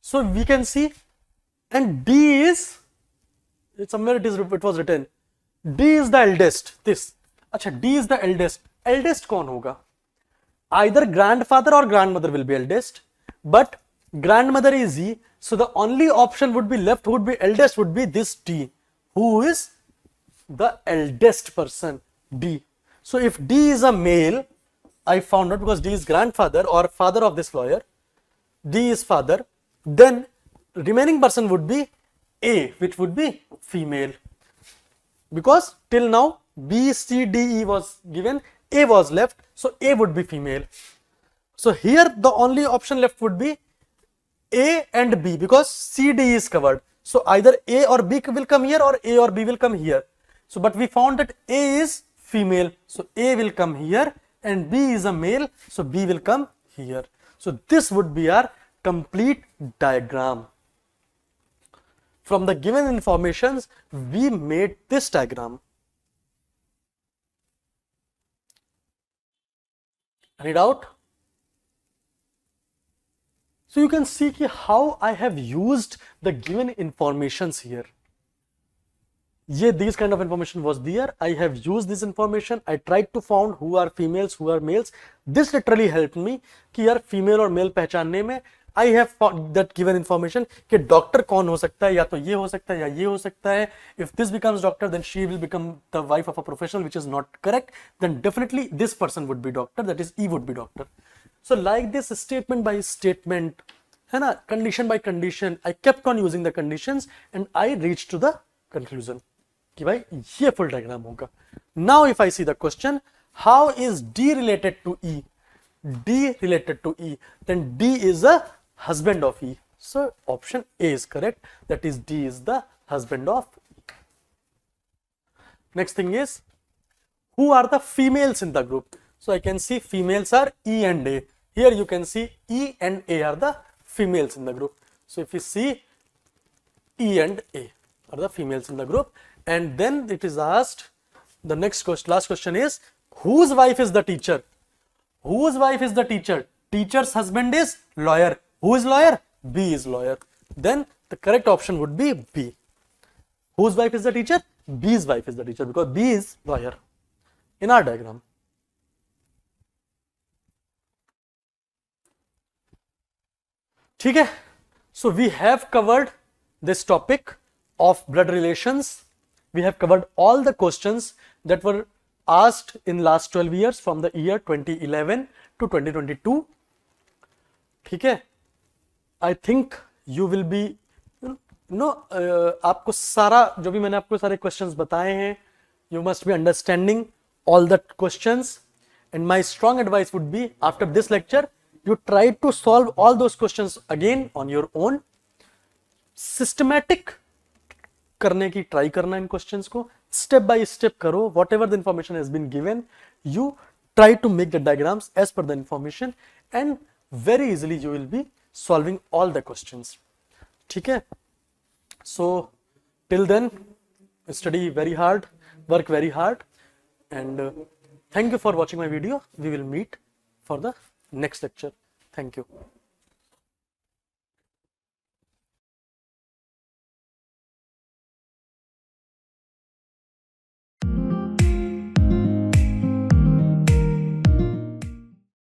So we can see, and D is, somewhere it was written, D is the eldest. This. Acha, D is the eldest. Eldest कौन होगा? Either grandfather or grandmother will be eldest, but grandmother is E, so the only option would be left, would be eldest, would be this D. Who is the eldest person? D. So if D is a male, I found out because D is grandfather or father of this lawyer, D is father, then remaining person would be A, which would be female. Because till now B, C, D, E was given, A was left, so A would be female. So here the only option left would be A and B, because C, D is covered. So either A or B will come here or A or B will come here. So but we found that A is female, so A will come here, and B is a male, so B will come here. So this would be our complete diagram. From the given informations, we made this diagram. Any doubt? So you can see how I have used the given informations here. These kind of information was there. I have used this information. I tried to find who are females, who are males. This literally helped me कि यार female और male पहचानने में. I have found that given information कि doctor कौन हो सकता है, या तो ये हो सकता है या ये हो सकता है. If this becomes doctor, then she will become the wife of a professional, which is not correct. Then definitely this person would be doctor, that is E would be doctor. So like this, statement by statement, है ना, condition by condition, I kept on using the conditions and I reached to the conclusion कि भाई ये full diagram होगा. Now if I see the question, how is D related to E? D related to E, then D is a husband of E. So option A is correct, that is D is the husband of E. Next thing is, who are the females in the group? So I can see females are E and A. Here you can see E and A are the females in the group. So if you see, E and A are the females in the group, and then it is asked, the next question, last question is, whose wife is the teacher? Whose wife is the teacher? Teacher's husband is lawyer. Who is lawyer? B is lawyer. Then the correct option would be B. Whose wife is the teacher? B's wife is the teacher, because B is lawyer in our diagram. ठीक है? So we have covered this topic of blood relations. We have covered all the questions that were asked in last 12 years from the year 2011 to 2022. ठीक है? I think you will be, आपको सारा जो भी मैंने आपको सारे questions बताए हैं, you must be understanding all the questions, and my strong advice would be, after this lecture, you try to solve all those questions again on your own. Systematic करने की try करना इन questions को, step by step करो. Whatever the information has been given, you try to make the diagrams as per the information, and very easily you will be solving all the questions. ठीक है? So till then, study very hard, work very hard, and thank you for watching my video. We will meet for the next lecture. Thank you.